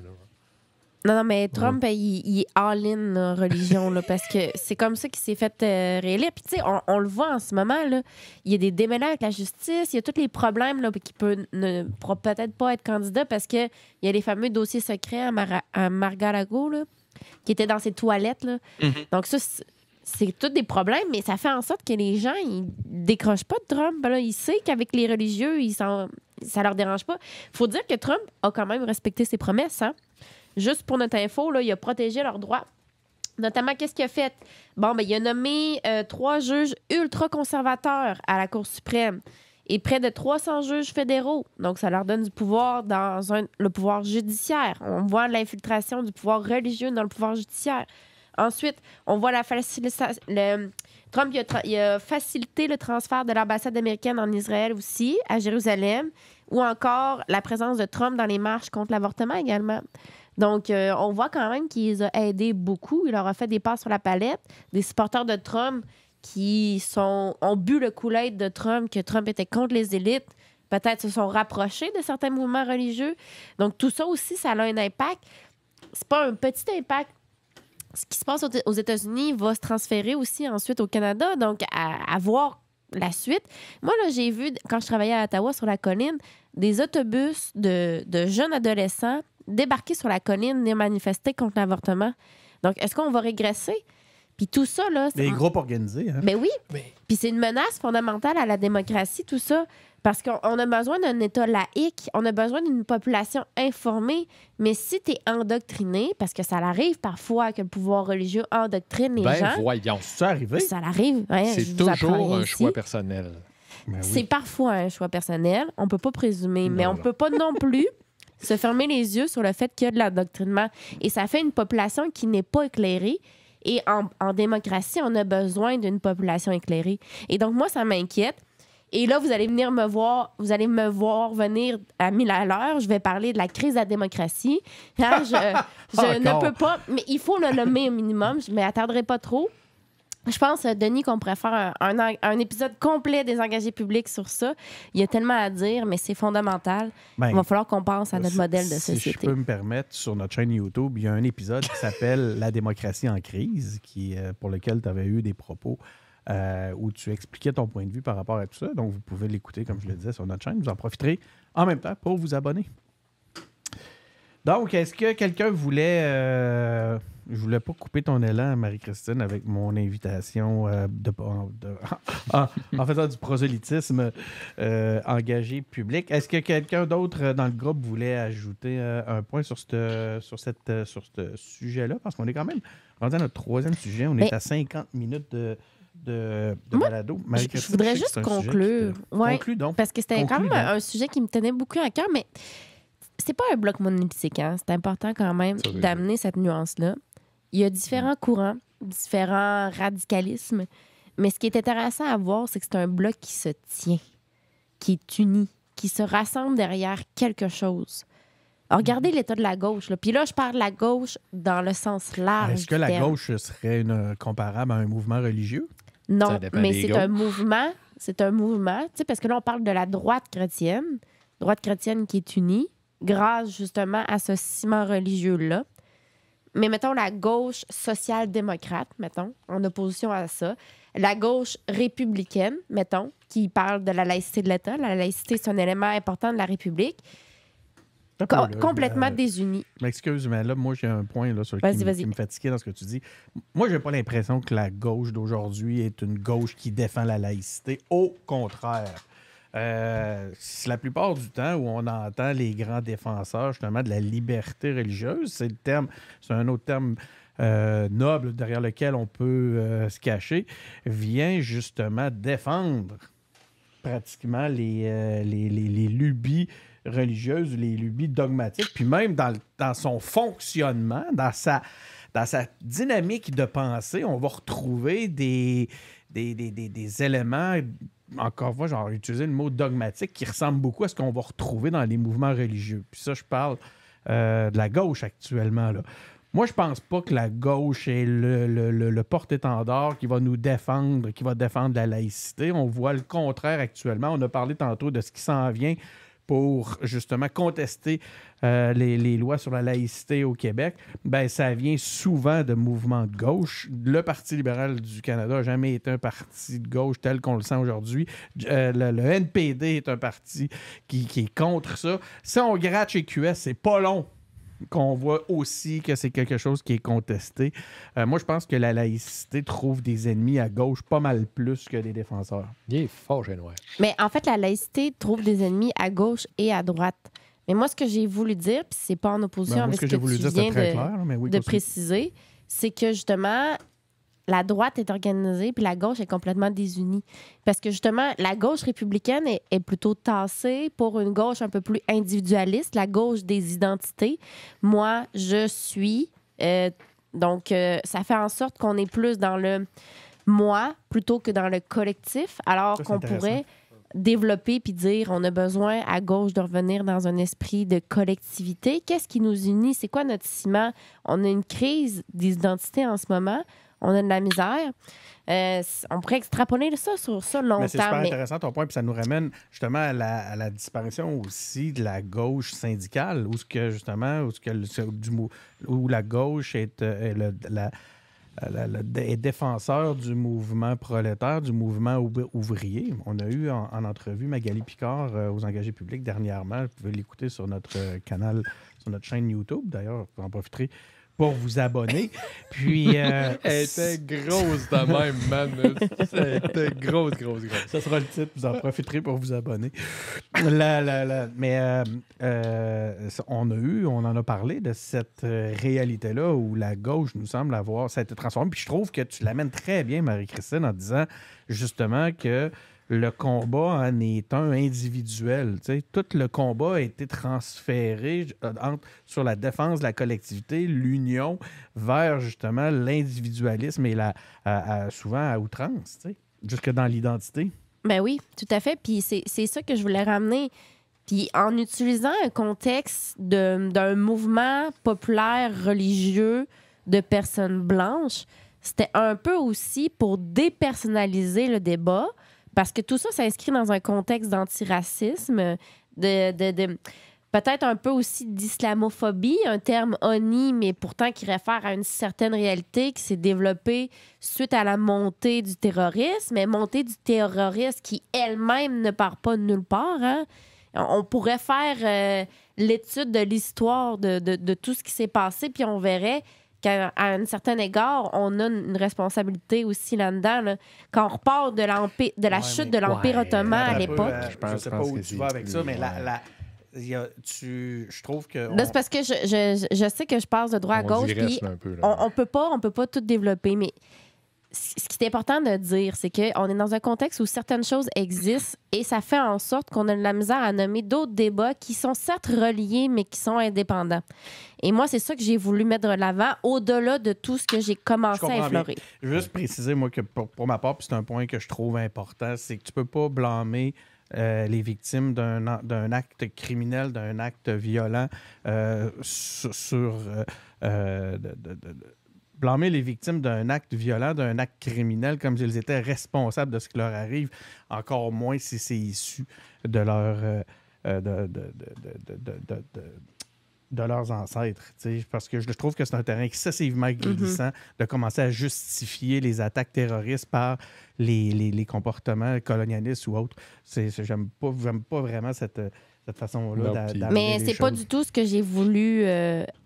Non, mais Trump, il est all-in là, religion, là, parce que c'est comme ça qu'il s'est fait réélire. Puis, tu sais, on le voit en ce moment, là, il y a des démêlés avec la justice, il y a tous les problèmes là, qui ne pourra peut-être pas être candidat parce qu'il y a les fameux dossiers secrets à Mar-a-Lago, là, qui étaient dans ses toilettes. Là. Mm-hmm. Donc, ça, c'est tous des problèmes, mais ça fait en sorte que les gens, ils décrochent pas de Trump. Ben là, il sait qu'avec les religieux, ça leur dérange pas. Faut dire que Trump a quand même respecté ses promesses, hein? Juste pour notre info, là, il a protégé leurs droits. Notamment, qu'est-ce qu'il a fait? Bon, ben, il a nommé 3 juges ultra-conservateurs à la Cour suprême et près de 300 juges fédéraux. Donc, ça leur donne du pouvoir dans le pouvoir judiciaire. On voit l'infiltration du pouvoir religieux dans le pouvoir judiciaire. Ensuite, on voit Trump il a facilité le transfert de l'ambassade américaine en Israël aussi, à Jérusalem, ou encore la présence de Trump dans les marches contre l'avortement également. Donc, on voit quand même qu'il les a aidés beaucoup. Il leur a fait des passes sur la palette. Des supporters de Trump qui ont bu le Kool-Aid de Trump, que Trump était contre les élites, peut-être se sont rapprochés de certains mouvements religieux. Donc, tout ça aussi, ça a un impact. C'est pas un petit impact. Ce qui se passe aux États-Unis va se transférer aussi ensuite au Canada. Donc, à voir la suite. Moi, là, j'ai vu, quand je travaillais à Ottawa, sur la colline, des autobus de jeunes adolescents débarquer sur la colline et manifester contre l'avortement. Donc, est-ce qu'on va régresser? Puis tout ça, là... Des groupes organisés, hein? Ben oui. Puis c'est une menace fondamentale à la démocratie, tout ça. Parce qu'on a besoin d'un État laïque, on a besoin d'une population informée. Mais si tu es endoctriné, parce que ça arrive parfois que le pouvoir religieux endoctrine les gens... Voyons. C'est arrivé? Ça arrive. Hein, C'est je vous apprends toujours rien un ici. choix personnel. Ben oui. C'est parfois un choix personnel. On ne peut pas présumer, mais on ne peut pas non plus se fermer les yeux sur le fait qu'il y a de l'endoctrinement. Et ça fait une population qui n'est pas éclairée Et en démocratie, on a besoin d'une population éclairée. Et donc, moi, ça m'inquiète. Et là, vous allez me voir venir à 1000 à l'heure. Je vais parler de la crise de la démocratie. Hein, je ne peux pas, mais il faut le nommer au minimum. Je ne m'attarderai pas trop. Je pense, Denis, qu'on pourrait faire un épisode complet des engagés publics sur ça. Il y a tellement à dire, mais c'est fondamental. Ben, il va falloir qu'on pense à notre modèle de Si société. je peux me permettre, sur notre chaîne YouTube, il y a un épisode qui s'appelle « La démocratie en crise », pour lequel tu avais eu des propos où tu expliquais ton point de vue par rapport à tout ça. Donc, vous pouvez l'écouter, comme je le disais, sur notre chaîne. Vous en profiterez en même temps pour vous abonner. Donc, est-ce que quelqu'un voulait... je voulais pas couper ton élan, Marie-Christine, avec mon invitation en faisant du prosélytisme engagé public. Est-ce que quelqu'un d'autre dans le groupe voulait ajouter un point sur ce sujet-là? Parce qu'on est quand même rendu à notre 3e sujet. On est à 50 minutes de balado. Je voudrais juste conclure. Conclue donc. Parce que c'était quand même un sujet qui me tenait beaucoup à cœur, mais c'est pas un bloc monolithique. Hein? C'est important quand même d'amener cette nuance-là. Il y a différents courants, différents radicalismes, mais ce qui est intéressant à voir, c'est que c'est un bloc qui se tient, qui est uni, qui se rassemble derrière quelque chose. Alors, regardez l'état de la gauche. Là. Puis là, je parle de la gauche dans le sens large. Est-ce que la gauche serait comparable à un mouvement religieux? Non, mais c'est un mouvement. C'est un mouvement, tu sais, parce que là, on parle de la droite chrétienne qui est unie, grâce justement à ce ciment religieux-là. Mais mettons la gauche social-démocrate, mettons, en opposition à ça. La gauche républicaine, mettons, qui parle de la laïcité de l'État. La laïcité, c'est un élément important de la République. Complètement désunis. Je m'excuse, mais là, moi, j'ai un point là, sur qui me fatiguait dans ce que tu dis. Moi, j'ai pas l'impression que la gauche d'aujourd'hui est une gauche qui défend la laïcité. Au contraire. La plupart du temps où on entend les grands défenseurs justement de la liberté religieuse, c'est un autre terme noble derrière lequel on peut se cacher, vient justement défendre pratiquement les lubies religieuses, les lubies dogmatiques, puis même dans son fonctionnement, dans sa dynamique de pensée, on va retrouver des éléments, encore une fois, genre utiliser le mot dogmatique, qui ressemble beaucoup à ce qu'on va retrouver dans les mouvements religieux. Puis ça, je parle de la gauche actuellement, là. Moi, je pense pas que la gauche est le porte-étendard qui va nous défendre, qui va défendre la laïcité. On voit le contraire actuellement. On a parlé tantôt de ce qui s'en vient pour justement contester les lois sur la laïcité au Québec. Ben, ça vient souvent de mouvements de gauche. Le Parti libéral du Canada n'a jamais été un parti de gauche tel qu'on le sent aujourd'hui. Le NPD est un parti qui est contre ça. Si on gratte chez QS, c'est pas long qu'on voit aussi que c'est quelque chose qui est contesté. Moi, je pense que la laïcité trouve des ennemis à gauche pas mal plus que des défenseurs. Il est fort génois. Mais en fait, la laïcité trouve des ennemis à gauche et à droite. Mais moi, ce que j'ai voulu dire, puis c'est pas en opposition avec ce que tu viens de préciser, c'est que justement, la droite est organisée puis la gauche est complètement désunie. Parce que justement, la gauche républicaine est plutôt tassée pour une gauche un peu plus individualiste, la gauche des identités. Moi, je suis. Donc, ça fait en sorte qu'on est plus dans le moi plutôt que dans le collectif, alors qu'on pourrait développer puis dire on a besoin à gauche de revenir dans un esprit de collectivité. Qu'est-ce qui nous unit? C'est quoi notre ciment? On a une crise d'identité en ce moment. On a de la misère. On pourrait extrapoler ça sur ça longtemps. Mais c'est super intéressant ton point, puis ça nous ramène justement à la disparition aussi de la gauche syndicale, où la gauche est défenseur du mouvement prolétaire, du mouvement ouvrier. On a eu en entrevue Magali Picard aux engagés publics dernièrement. Vous pouvez l'écouter sur notre canal, sur notre chaîne YouTube. D'ailleurs, vous en profiterez pour vous abonner. Puis, elle était grosse de même, man. Elle était grosse. Ça sera le titre. Vous en profiterez pour vous abonner. Mais on en a parlé de cette réalité-là où la gauche nous semble avoir... Ça a été transformé. Puis je trouve que tu l'amènes très bien, Marie-Christine, en disant justement que le combat en est un individuel. Tu sais. Tout le combat a été transféré sur la défense de la collectivité, l'union, vers justement l'individualisme et souvent à outrance, tu sais, jusque dans l'identité. Ben oui, tout à fait. Puis c'est ça que je voulais ramener. Puis en utilisant un contexte d'un mouvement populaire religieux de personnes blanches, c'était un peu aussi pour dépersonnaliser le débat, parce que tout ça s'inscrit dans un contexte d'antiracisme, peut-être un peu aussi d'islamophobie, un terme honni, mais pourtant qui réfère à une certaine réalité qui s'est développée suite à la montée du terrorisme, mais montée du terrorisme qui elle-même ne part pas de nulle part. Hein? On pourrait faire l'étude de l'histoire de tout ce qui s'est passé, puis on verrait qu'à un certain égard, on a une responsabilité aussi là-dedans. Là. Quand on repart de la chute de l'Empire ottoman à l'époque. Je ne sais pas où tu vas avec ça, mais je trouve que... Là, c'est parce que je sais que je passe de droite à gauche, puis on peut pas tout développer, mais ce qui est important de dire, c'est qu'on est dans un contexte où certaines choses existent et ça fait en sorte qu'on a de la misère à nommer d'autres débats qui sont certes reliés, mais qui sont indépendants. Et moi, c'est ça que j'ai voulu mettre de l'avant, au-delà de tout ce que j'ai commencé à effleurer. Je veux juste préciser, moi, que pour ma part, puis c'est un point que je trouve important, c'est que tu peux pas blâmer les victimes d'un acte criminel, d'un acte violent blâmer les victimes d'un acte violent, d'un acte criminel, comme s'ils étaient responsables de ce qui leur arrive, encore moins si c'est issu de leurs ancêtres. Parce que je trouve que c'est un terrain excessivement glissant de commencer à justifier les attaques terroristes par les comportements colonialistes ou autres. J'aime pas vraiment cette façon-là d'aborder mais c'est les pas choses. du tout ce que j'ai voulu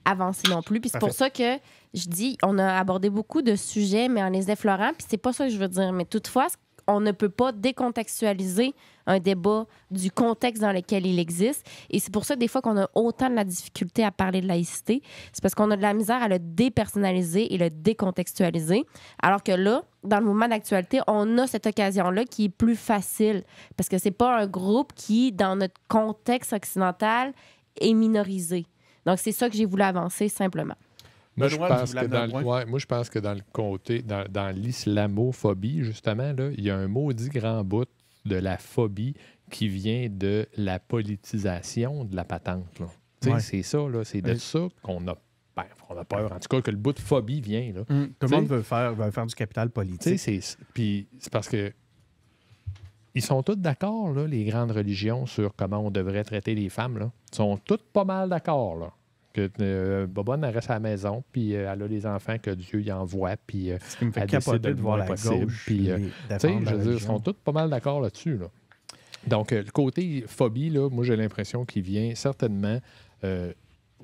avancer non plus. Puis c'est pour ça que je dis, on a abordé beaucoup de sujets, mais en les effleurant, puis c'est pas ça que je veux dire. Mais toutefois, on ne peut pas décontextualiser un débat du contexte dans lequel il existe. Et c'est pour ça, des fois, qu'on a autant de la difficulté à parler de laïcité. C'est parce qu'on a de la misère à le dépersonnaliser et le décontextualiser. Alors que là, dans le mouvement d'actualité, on a cette occasion-là qui est plus facile. Parce que c'est pas un groupe qui, dans notre contexte occidental, est minorisé. Donc, c'est ça que j'ai voulu avancer, simplement. Moi, je pense que dans le côté, dans l'islamophobie, justement, là, il y a un maudit grand bout de la phobie qui vient de la politisation de la patente. Ouais. C'est ça, là, c'est de ça qu'on a peur. En tout cas, que le bout de phobie vient. Là. Tout le monde veut faire du capital politique. Puis c'est parce que ils sont tous d'accord, là, les grandes religions, sur comment on devrait traiter les femmes. Là. Ils sont tous pas mal d'accord, là. Que Bobonne reste à la maison, puis elle a les enfants que Dieu y envoie, puis ce qui me fait capoter de voir la gauche. Puis, je veux dire, ils sont tous pas mal d'accord là-dessus. Là. Donc, le côté phobie, là, moi, j'ai l'impression qu'il vient certainement...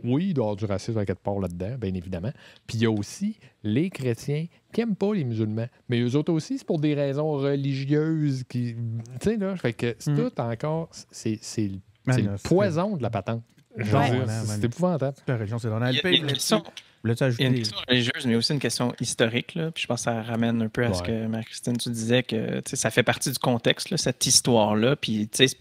oui, il doit y avoir du racisme à quelque part là-dedans, bien évidemment. Puis il y a aussi les chrétiens qui n'aiment pas les musulmans. Mais eux autres aussi, c'est pour des raisons religieuses. Tu sais, là, fait que c'est tout encore... C'est le poison de la patente. C'est épouvantable. La religion, c'est dans la Il y a une question religieuse, mais aussi une question historique. Là. Puis je pense que ça ramène un peu à ce que Marie-Christine, tu disais, que ça fait partie du contexte, là, cette histoire-là. Puis, tu sais,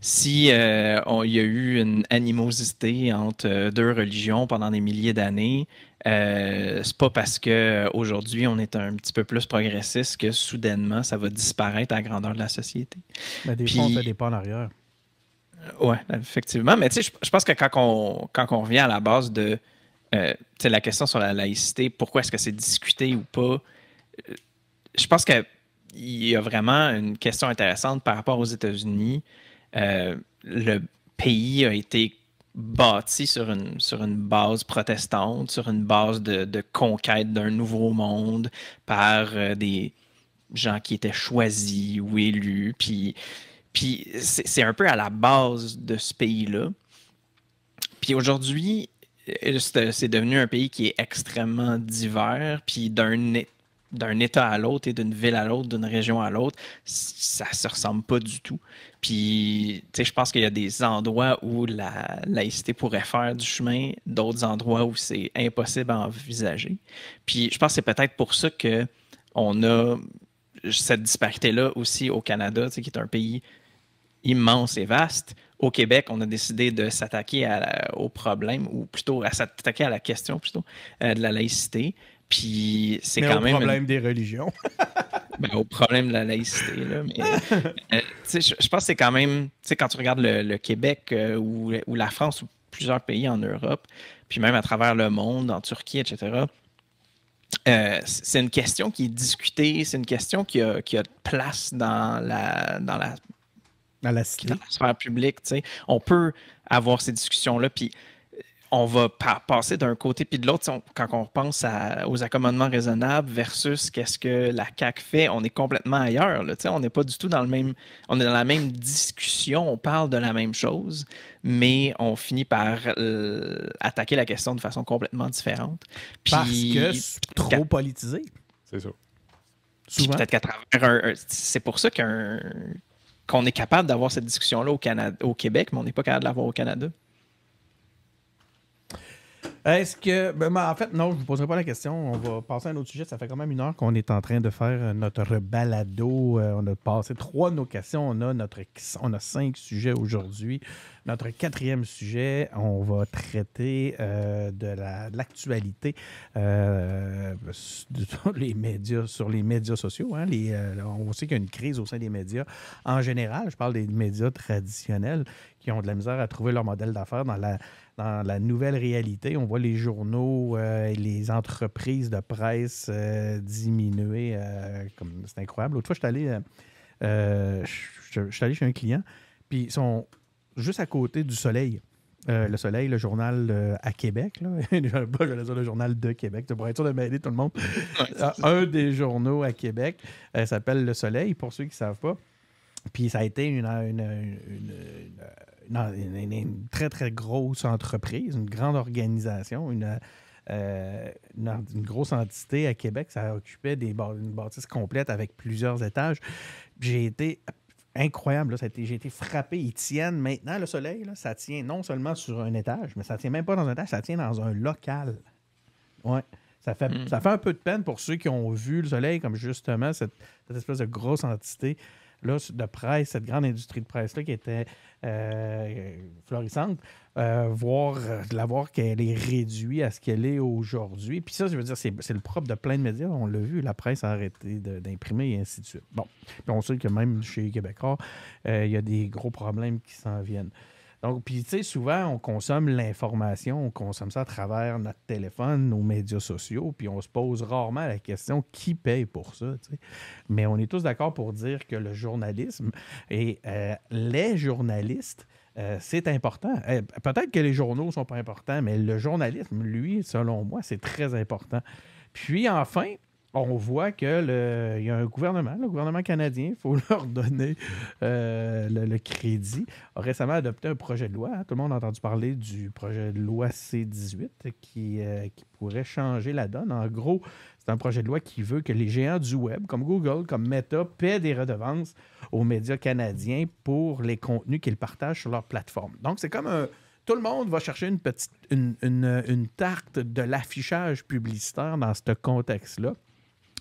si il y a eu une animosité entre deux religions pendant des milliers d'années, c'est pas parce qu'aujourd'hui, on est un petit peu plus progressiste que soudainement, ça va disparaître à la grandeur de la société. Mais des fois, on fait des pas en arrière. Oui, effectivement. Mais tu sais, je pense que quand on revient à la base de la question sur la laïcité, pourquoi est-ce que c'est discuté ou pas, je pense qu'il y a vraiment une question intéressante par rapport aux États-Unis. Le pays a été bâti sur une base protestante, sur une base de conquête d'un nouveau monde par des gens qui étaient choisis ou élus. Puis c'est un peu à la base de ce pays-là. Puis aujourd'hui, c'est devenu un pays qui est extrêmement divers. Puis d'un État à l'autre et d'une ville à l'autre, d'une région à l'autre, ça ne se ressemble pas du tout. Puis, tu sais, je pense qu'il y a des endroits où la laïcité pourrait faire du chemin, d'autres endroits où c'est impossible à envisager. Puis je pense que c'est peut-être pour ça qu'on a cette disparité-là aussi au Canada, qui est un pays immense et vaste. Au Québec, on a décidé de s'attaquer au problème, ou plutôt à s'attaquer à la question plutôt, de la laïcité. Puis c'est Mais quand au même problème des religions. au problème de la laïcité. Là, mais, je pense que c'est quand même, quand tu regardes le Québec ou la France ou plusieurs pays en Europe, puis même à travers le monde, en Turquie, etc., c'est une question qui est discutée, c'est une question qui a de place dans la sphère publique. On peut avoir ces discussions-là, puis on va passer d'un côté puis de l'autre. Quand on pense aux accommodements raisonnables versus qu'est-ce que la CAQ fait, on est complètement ailleurs. Là, on n'est pas du tout dans le même... On est dans la même discussion, on parle de la même chose, mais on finit par attaquer la question de façon complètement différente. Puis, Parce que c'est trop politisé. C'est ça. Souvent. Peut-être qu'à travers c'est pour ça qu'on est capable d'avoir cette discussion-là au Québec, mais on n'est pas capable de l'avoir au Canada. Est-ce que... en fait, non, je ne vous poserai pas la question. On va passer à un autre sujet. Ça fait quand même 1 heure qu'on est en train de faire notre balado. On a passé 3 de nos questions. On a 5 sujets aujourd'hui. Notre 4e sujet, on va traiter de l'actualité sur les médias sociaux. Hein. On sait qu'il y a une crise au sein des médias en général. Je parle des médias traditionnels qui ont de la misère à trouver leur modèle d'affaires dans la nouvelle réalité. On voit les journaux et les entreprises de presse diminuer. C'est incroyable. L'autre fois, je suis allé chez un client, puis ils sont juste à côté du Soleil. Le Soleil, le journal à Québec. Là. Je vais dire le journal de Québec. Pour être sûr de m'aider tout le monde. Un des journaux à Québec s'appelle Le Soleil, pour ceux qui ne savent pas. Puis ça a été une très, très grosse entreprise, une grande organisation, une grosse entité à Québec. Ça occupait une bâtisse complète avec plusieurs étages. J'ai été incroyable. Là, j'ai été frappé. Ils tiennent maintenant le Soleil. Là, ça tient non seulement sur un étage, mais ça ne tient même pas dans un étage, ça tient dans un local. Ouais. Ça fait un peu de peine pour ceux qui ont vu le Soleil comme justement cette espèce de grosse entité là, de presse, cette grande industrie de presse-là qui était florissante, la voir qu'elle est réduite à ce qu'elle est aujourd'hui. Puis ça, je veux dire, c'est le propre de plein de médias. On l'a vu, la presse a arrêté d'imprimer et ainsi de suite. Bon, puis on sait que même chez Québécois, il y a des gros problèmes qui s'en viennent. Donc, puis, tu sais, souvent, on consomme l'information, on consomme ça à travers notre téléphone, nos médias sociaux, puis on se pose rarement la question qui paye pour ça, tu sais. Mais on est tous d'accord pour dire que le journalisme et les journalistes, c'est important. Peut-être que les journaux ne sont pas importants, mais le journalisme, lui, selon moi, c'est très important. Puis, enfin, on voit qu'il y a un gouvernement, le gouvernement canadien, il faut leur donner le crédit, a récemment adopté un projet de loi. Hein, tout le monde a entendu parler du projet de loi C-18 qui pourrait changer la donne. En gros, c'est un projet de loi qui veut que les géants du web, comme Google, comme Meta, paient des redevances aux médias canadiens pour les contenus qu'ils partagent sur leur plateforme. Donc, c'est comme tout le monde va chercher une tarte de l'affichage publicitaire dans ce contexte-là.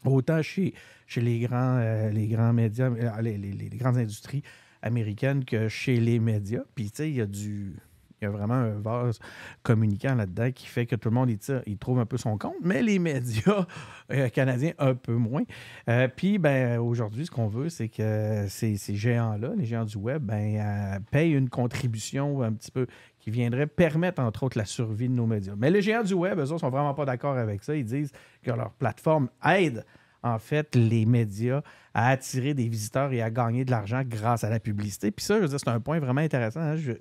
Autant chez les grands médias, les grandes industries américaines que chez les médias. Puis, tu sais, il y a vraiment un vase communicant là-dedans qui fait que tout le monde il trouve un peu son compte, mais les médias canadiens un peu moins. Puis, aujourd'hui, ce qu'on veut, c'est que ces géants-là, les géants du web, payent une contribution un petit peu qui viendrait permettre, entre autres, la survie de nos médias. Mais les géants du web, eux autres, sont vraiment pas d'accord avec ça. Ils disent que leur plateforme aide, en fait, les médias à attirer des visiteurs et à gagner de l'argent grâce à la publicité. Puis ça, je veux dire, c'est un point vraiment intéressant. Hein. Je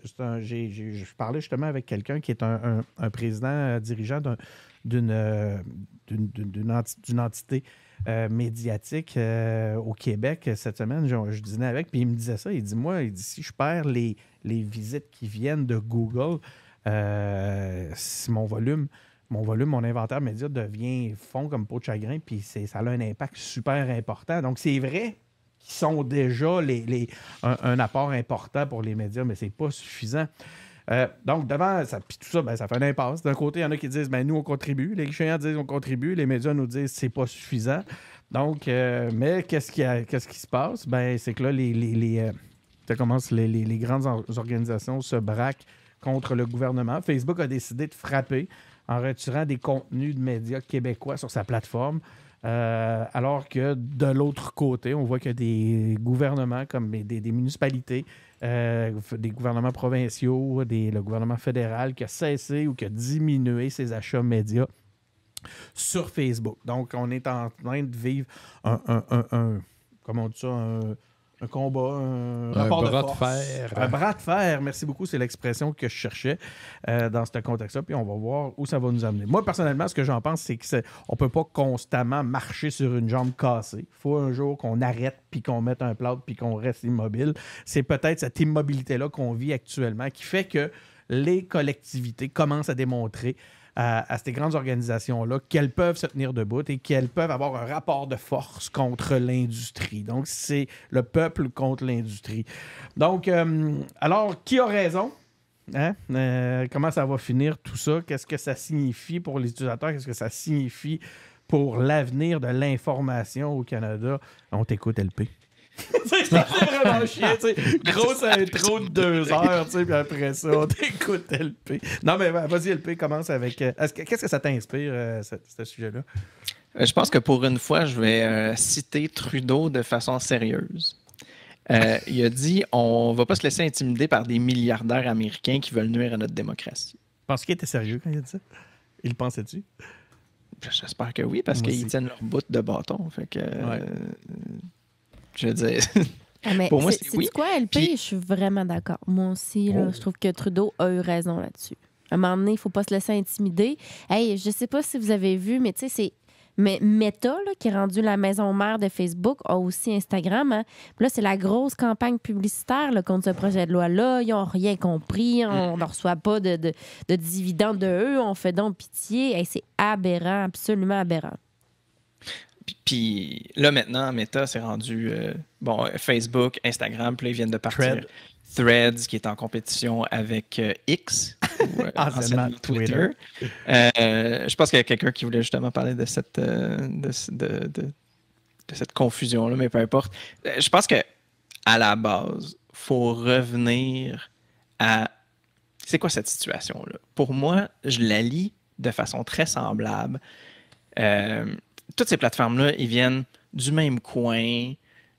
parlais justement avec quelqu'un qui est un président dirigeant d'une entité médiatique au Québec cette semaine. Je dînais avec, puis il me disait ça. Il dit, moi, si je perds les visites qui viennent de Google, si mon inventaire média fond comme peau de chagrin, puis ça a un impact super important. Donc, c'est vrai qu'ils sont déjà un apport important pour les médias, mais c'est pas suffisant. Donc, devant ça, puis tout ça, ça fait un impasse. D'un côté, il y en a qui disent, nous, on contribue. Les géants disent, on contribue. Les médias nous disent, c'est pas suffisant. Donc, mais qu'est-ce qui se passe? Ben, c'est que là, ça commence, les grandes organisations se braquent contre le gouvernement. Facebook a décidé de frapper en retirant des contenus de médias québécois sur sa plateforme. Alors que de l'autre côté, on voit qu'il y a des gouvernements comme des municipalités, des gouvernements provinciaux, le gouvernement fédéral qui a cessé ou qui a diminué ses achats médias sur Facebook. Donc, on est en train de vivre comment on dit ça, un combat, un rapport bras de force. De fer. Un bras de fer, merci beaucoup, c'est l'expression que je cherchais dans ce contexte-là, puis on va voir où ça va nous amener. Moi, personnellement, ce que j'en pense, c'est qu'on ne peut pas constamment marcher sur une jambe cassée. Il faut un jour qu'on arrête, puis qu'on mette un plâtre, puis qu'on reste immobile. C'est peut-être cette immobilité-là qu'on vit actuellement qui fait que les collectivités commencent à démontrer à ces grandes organisations-là qu'elles peuvent se tenir debout et qu'elles peuvent avoir un rapport de force contre l'industrie. Donc, c'est le peuple contre l'industrie. Donc, alors, qui a raison? Hein? Comment ça va finir tout ça? Qu'est-ce que ça signifie pour les utilisateurs? Qu'est-ce que ça signifie pour l'avenir de l'information au Canada? On t'écoute, LP. C'est vraiment chiant, tu sais. Grosse intro de 2 heures, tu sais, puis après ça, on t'écoute LP. Non, mais vas-y, LP, commence avec... qu'est-ce que ça t'inspire, ce sujet-là? Je pense que pour une fois, je vais citer Trudeau de façon sérieuse. Il a dit « On va pas se laisser intimider par des milliardaires américains qui veulent nuire à notre démocratie. » Penses qu'il était sérieux quand il a dit ça? Il le pensait-tu? J'espère que oui, parce qu'ils tiennent leur bout de bâton. Fait que... je veux dire... Pour moi, c'est oui. Quoi, LP? Puis... Je suis vraiment d'accord. Moi aussi, là, je trouve que Trudeau a eu raison là-dessus. À un moment donné, il ne faut pas se laisser intimider. Hey, je ne sais pas si vous avez vu, mais tu sais, c'est... Mais Meta, là, qui est rendu la maison mère de Facebook, a aussi Instagram. Hein? Puis là, c'est la grosse campagne publicitaire là, contre ce projet de loi-là. Ils n'ont rien compris. On ne reçoit pas de dividendes de eux. On fait donc pitié. Hey, c'est aberrant, absolument aberrant. Puis là, maintenant, Meta s'est rendu Facebook, Instagram, puis là, ils viennent de partir. Threads, qui est en compétition avec X, ou anciennement Twitter. Je pense qu'il y a quelqu'un qui voulait justement parler de cette confusion-là, mais peu importe. Je pense que à la base, il faut revenir à... C'est quoi cette situation-là? Pour moi, je la lis de façon très semblable. Toutes ces plateformes-là, ils viennent du même coin,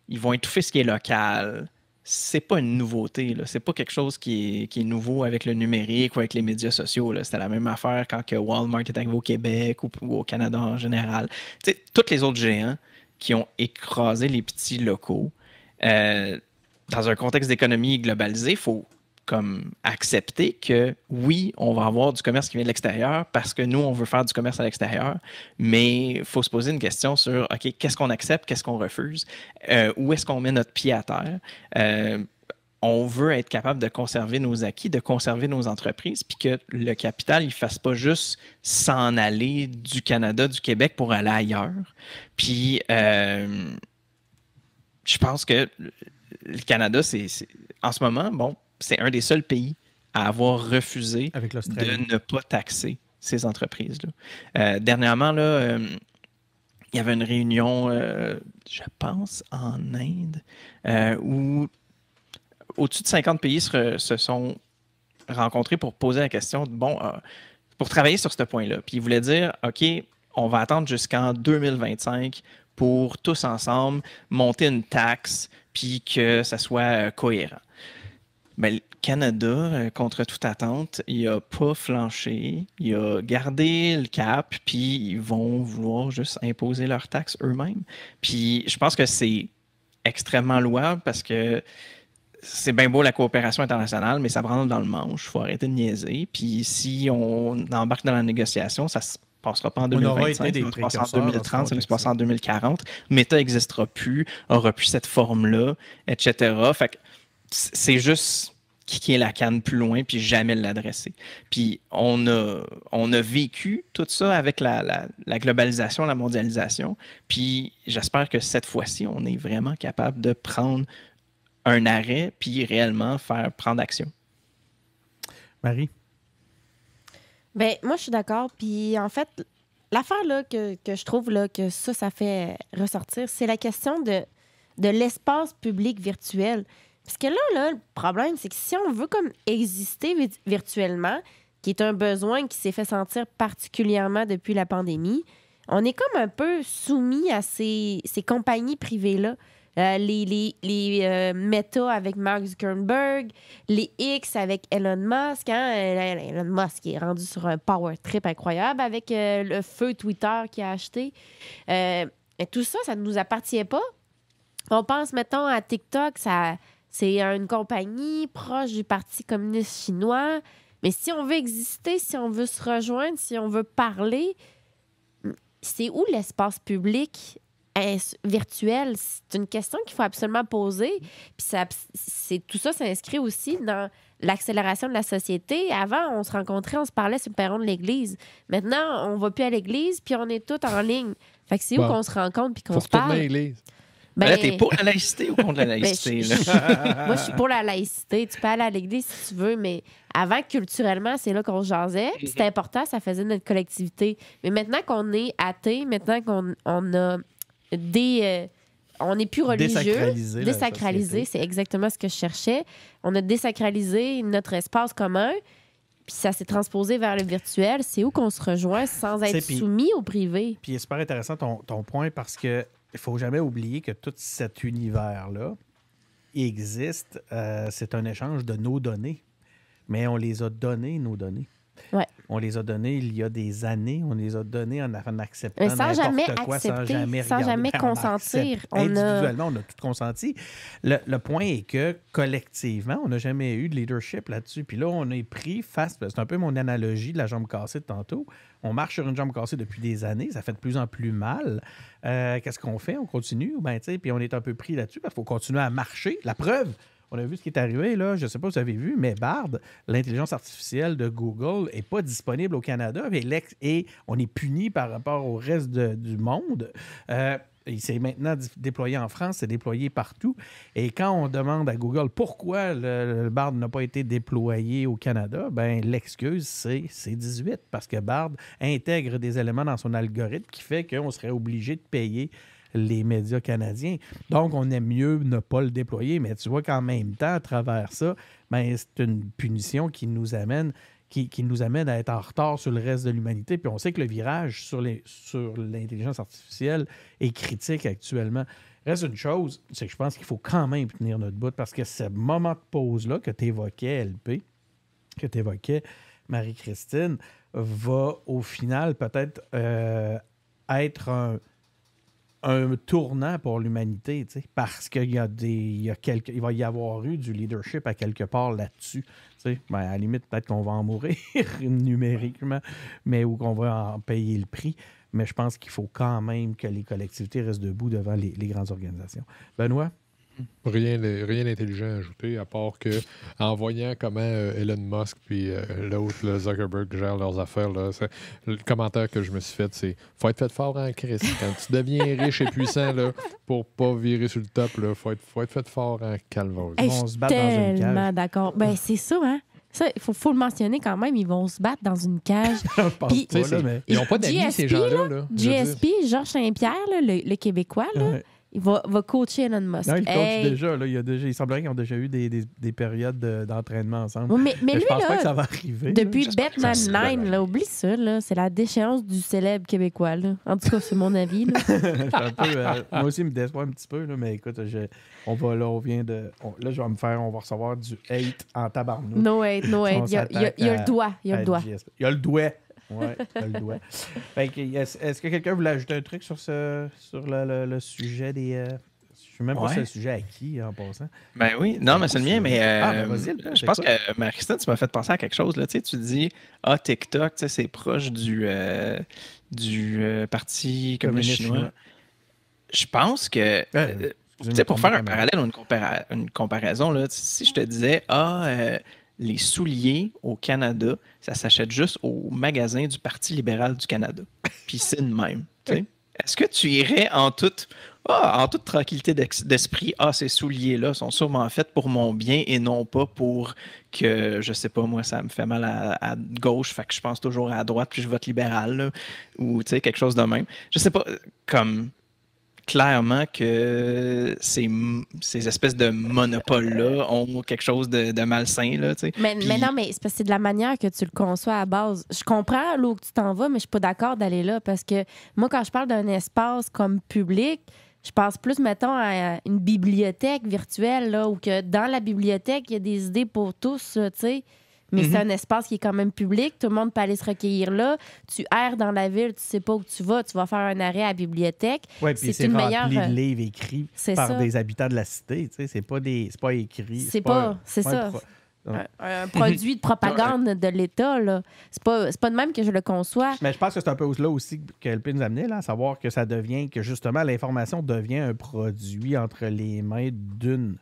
ils vont étouffer ce qui est local. C'est pas une nouveauté, là. C'est pas quelque chose qui est nouveau avec le numérique ou avec les médias sociaux, là. C'était la même affaire quand que Walmart est arrivé au Québec ou au Canada en général. T'sais, tous les autres géants qui ont écrasé les petits locaux, dans un contexte d'économie globalisée, il faut comme accepter que oui, on va avoir du commerce qui vient de l'extérieur parce que nous, on veut faire du commerce à l'extérieur, mais il faut se poser une question sur, OK, qu'est-ce qu'on accepte, qu'est-ce qu'on refuse, où est-ce qu'on met notre pied à terre? On veut être capable de conserver nos acquis, de conserver nos entreprises, puis que le capital, il ne fasse pas juste s'en aller du Canada, du Québec pour aller ailleurs. Puis, je pense que le Canada, c'est en ce moment, bon, c'est un des seuls pays à avoir refusé de ne pas taxer ces entreprises-là. Dernièrement, là, il y avait une réunion, je pense, en Inde, où au-dessus de 50 pays se sont rencontrés pour poser la question, pour travailler sur ce point-là. Puis ils voulaient dire, OK, on va attendre jusqu'en 2025 pour tous ensemble monter une taxe puis que ça soit cohérent. Ben, le Canada, contre toute attente, il n'a pas flanché, il a gardé le cap, puis ils vont vouloir juste imposer leurs taxes eux-mêmes. Puis je pense que c'est extrêmement louable parce que c'est bien beau la coopération internationale, mais ça rentre dans le manche, il faut arrêter de niaiser. Puis si on embarque dans la négociation, ça se passera pas en 2025, ça va se passer en 2030, ça va se passer en 2040. Meta n'existera plus, aura plus cette forme-là, etc. Fait que c'est juste kicker la canne plus loin puis jamais l'adresser. Puis on a vécu tout ça avec la globalisation, la mondialisation. Puis j'espère que cette fois-ci, on est vraiment capable de prendre un arrêt puis réellement prendre action. Marie? Bien, moi, je suis d'accord. Puis en fait, l'affaire là, que je trouve là, que ça fait ressortir, c'est la question de l'espace public virtuel. Parce que là, le problème, c'est que si on veut comme exister virtuellement, qui est un besoin qui s'est fait sentir particulièrement depuis la pandémie, on est comme un peu soumis à ces compagnies privées-là. Les Meta avec Mark Zuckerberg, les X avec Elon Musk. Elon Musk est rendu sur un power trip incroyable avec le feu Twitter qu'il a acheté. Et tout ça, ça ne nous appartient pas. On pense, mettons, à TikTok, c'est une compagnie proche du Parti communiste chinois. Mais si on veut exister, si on veut se rejoindre, si on veut parler, c'est où l'espace public virtuel? C'est une question qu'il faut absolument poser. Puis tout ça s'inscrit aussi dans l'accélération de la société. Avant, on se rencontrait, on se parlait sur le perron de l'église. Maintenant, on va plus à l'église, puis on est tous en ligne. Fait que c'est où qu'on se rencontre puis qu'on se parle? À l'église. Là, t'es pour la laïcité ou contre la laïcité? Moi, je suis pour la laïcité. Tu peux aller à l'église si tu veux, mais avant, culturellement, c'est là qu'on se jasait. C'était important, ça faisait notre collectivité. Mais maintenant qu'on est athée, maintenant qu'on a on n'est plus religieux. Désacralisé, c'est exactement ce que je cherchais. On a désacralisé notre espace commun, puis ça s'est transposé vers le virtuel. C'est où qu'on se rejoint sans être soumis au privé. Puis c'est super intéressant ton point parce que il ne faut jamais oublier que tout cet univers-là existe. C'est un échange de nos données. Mais on les a données, nos données. Ouais. On les a données il y a des années. On les a données en acceptant sans jamais quoi, accepter, sans jamais consentir. Individuellement, on a tout consenti. Le point est que, collectivement, on n'a jamais eu de leadership là-dessus. Puis là, on est pris face... C'est un peu mon analogie de la jambe cassée de tantôt. On marche sur une jambe cassée depuis des années. Ça fait de plus en plus mal. Qu'est-ce qu'on fait? On continue? Puis on est un peu pris là-dessus parce qu'il faut continuer à marcher. La preuve... On a vu ce qui est arrivé, là. Je ne sais pas si vous avez vu, mais Bard, l'intelligence artificielle de Google, n'est pas disponible au Canada et on est puni par rapport au reste du monde. Il s'est maintenant déployé en France, c'est déployé partout. Et quand on demande à Google pourquoi le Bard n'a pas été déployé au Canada, ben l'excuse, c'est C18, parce que Bard intègre des éléments dans son algorithme qui fait qu'on serait obligé de payer les médias canadiens. Donc, on aime mieux ne pas le déployer, mais tu vois qu'en même temps, à travers ça, ben, c'est une punition qui nous amène à être en retard sur le reste de l'humanité. Puis on sait que le virage sur l'intelligence artificielle est critique actuellement. Reste une chose, c'est que je pense qu'il faut quand même tenir notre bout parce que ce moment de pause-là que tu évoquais, LP, que tu évoquais, Marie-Christine, va au final peut-être être un tournant pour l'humanité, tu sais, parce qu'il il va y avoir eu du leadership à quelque part là-dessus. Tu sais. Ben, à la limite, peut-être qu'on va en mourir numériquement, ou qu'on va en payer le prix. Mais je pense qu'il faut quand même que les collectivités restent debout devant les grandes organisations. Benoît? Rien d'intelligent à ajouter, à part que en voyant comment Elon Musk puis l'autre, le Zuckerberg, gèrent leurs affaires, là, le commentaire que je me suis fait, c'est « Faut être fait fort en Christ. Quand tu deviens riche et puissant, là, pour pas virer sur le top, il faut être fait fort en calvaire. » Ils vont se battre dans une cage. Tellement d'accord. Ben, c'est ça, hein? Ça, il faut le mentionner quand même, ils vont se battre dans une cage. Puis, ils n'ont pas d'amis, ces gens-là. GSP, Georges Saint-Pierre, là, le Québécois, là, il va coacher Elon Musk. Non, il coach déjà. Là, il semblerait qu'ils ont déjà eu des périodes d'entraînement ensemble. Oui, mais lui, je pense pas que ça va arriver. Depuis Batman 9, là, oublie ça. Là, c'est la déchéance du célèbre Québécois. Là. En tout cas, c'est mon avis. Là. Moi aussi, il me déçoit un petit peu. Là, mais écoute, on va recevoir du hate en tabarnou. No hate. Il y a le doigt. Il y a le doigt. Oui, le doigt. Est-ce que quelqu'un voulait ajouter un truc sur le sujet des... je ne sais même pas si c'est le sujet à qui, en passant. Ben oui, non, mais c'est le mien, mais je pense que, Marie-Christine, tu m'as fait penser à quelque chose. Là. Tu dis, TikTok, c'est proche du Parti communiste chinois. Je pense que... pour faire un parallèle ou une comparaison, là, si je te disais, les souliers au Canada, ça s'achète juste au magasin du Parti libéral du Canada. Puis c'est le même. T'sais. Est-ce que tu irais en toute en toute tranquillité d'esprit, ces souliers-là sont sûrement faits pour mon bien et non pas pour que, je sais pas, moi, ça me fait mal à gauche, fait que je pense toujours à droite puis je vote libéral, là, ou tu sais, quelque chose de même. Je sais pas, comme clairement que ces espèces de monopoles-là ont quelque chose de malsain, là, tu sais. Mais non, mais c'est parce que c'est de la manière que tu le conçois à la base. Je comprends là où tu t'en vas, mais je suis pas d'accord d'aller là parce que moi, quand je parle d'un espace comme public, je pense plus, mettons, à une bibliothèque virtuelle, là, où que dans la bibliothèque, il y a des idées pour tous, là, tu sais. Mais c'est un espace qui est quand même public. Tout le monde peut aller se recueillir là. Tu erres dans la ville, tu sais pas où tu vas faire un arrêt à la bibliothèque. Oui, puis c'est une rempli meilleure... de livres écrits par des habitants de la cité. Tu sais, c'est pas écrit. C'est ça. Un produit de propagande de l'État, là. C'est pas de même que je le conçois. Mais je pense que c'est un peu là aussi que LP nous amenait, là, à savoir que ça devient, que justement, l'information devient un produit entre les mains d'une.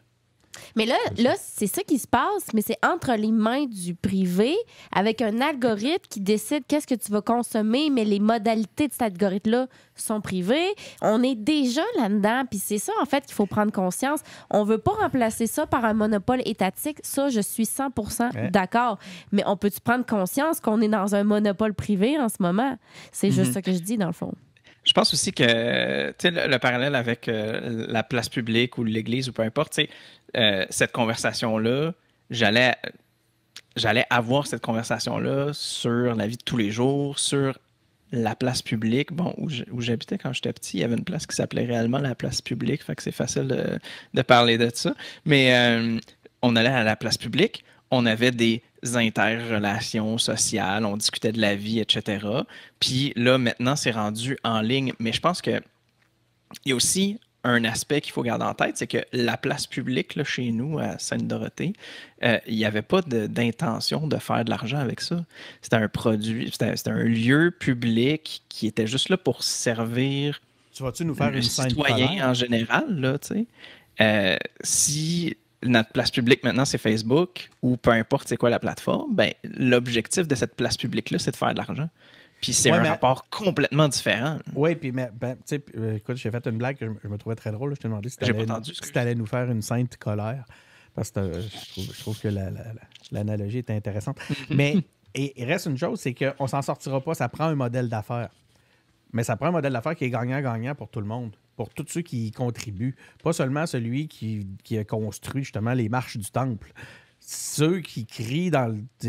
Mais là, c'est ça qui se passe, mais c'est entre les mains du privé avec un algorithme qui décide qu'est-ce que tu vas consommer, mais les modalités de cet algorithme-là sont privées. On est déjà là-dedans, puis c'est ça, en fait, qu'il faut prendre conscience. On veut pas remplacer ça par un monopole étatique. Ça, je suis 100% d'accord. Mais on peut-tu prendre conscience qu'on est dans un monopole privé en ce moment? C'est juste ça que je dis, dans le fond. Je pense aussi que le parallèle avec la place publique ou l'église ou peu importe, cette conversation-là, j'allais avoir cette conversation-là sur la vie de tous les jours, sur la place publique. Bon, où j'habitais quand j'étais petit, il y avait une place qui s'appelait réellement la place publique, fait que c'est facile de parler de ça. Mais on allait à la place publique, on avait des interrelations sociales, on discutait de la vie, etc. Puis là, maintenant, c'est rendu en ligne. Mais je pense qu'il y a aussi un aspect qu'il faut garder en tête, c'est que la place publique, là, chez nous, à Sainte-Dorothée, il n'y avait pas d'intention de faire de l'argent avec ça. C'était un produit, c'était un lieu public qui était juste là pour servir Tu vas-tu nous faire le une scène citoyen en général, là, tu sais. Si notre place publique maintenant, c'est Facebook, ou peu importe c'est quoi la plateforme, ben, l'objectif de cette place publique-là, c'est de faire de l'argent. Puis c'est un rapport complètement différent. Oui, puis écoute, j'ai fait une blague que je me trouvais très drôle. Je t'ai demandé si tu allais nous faire une sainte colère. Parce que je trouve que l'analogie est intéressante. Mais il reste une chose, c'est qu'on s'en sortira pas. Ça prend un modèle d'affaires. Mais ça prend un modèle d'affaires qui est gagnant-gagnant pour tout le monde. Pour tous ceux qui y contribuent. Pas seulement celui qui a construit justement les marches du temple. Ceux qui crient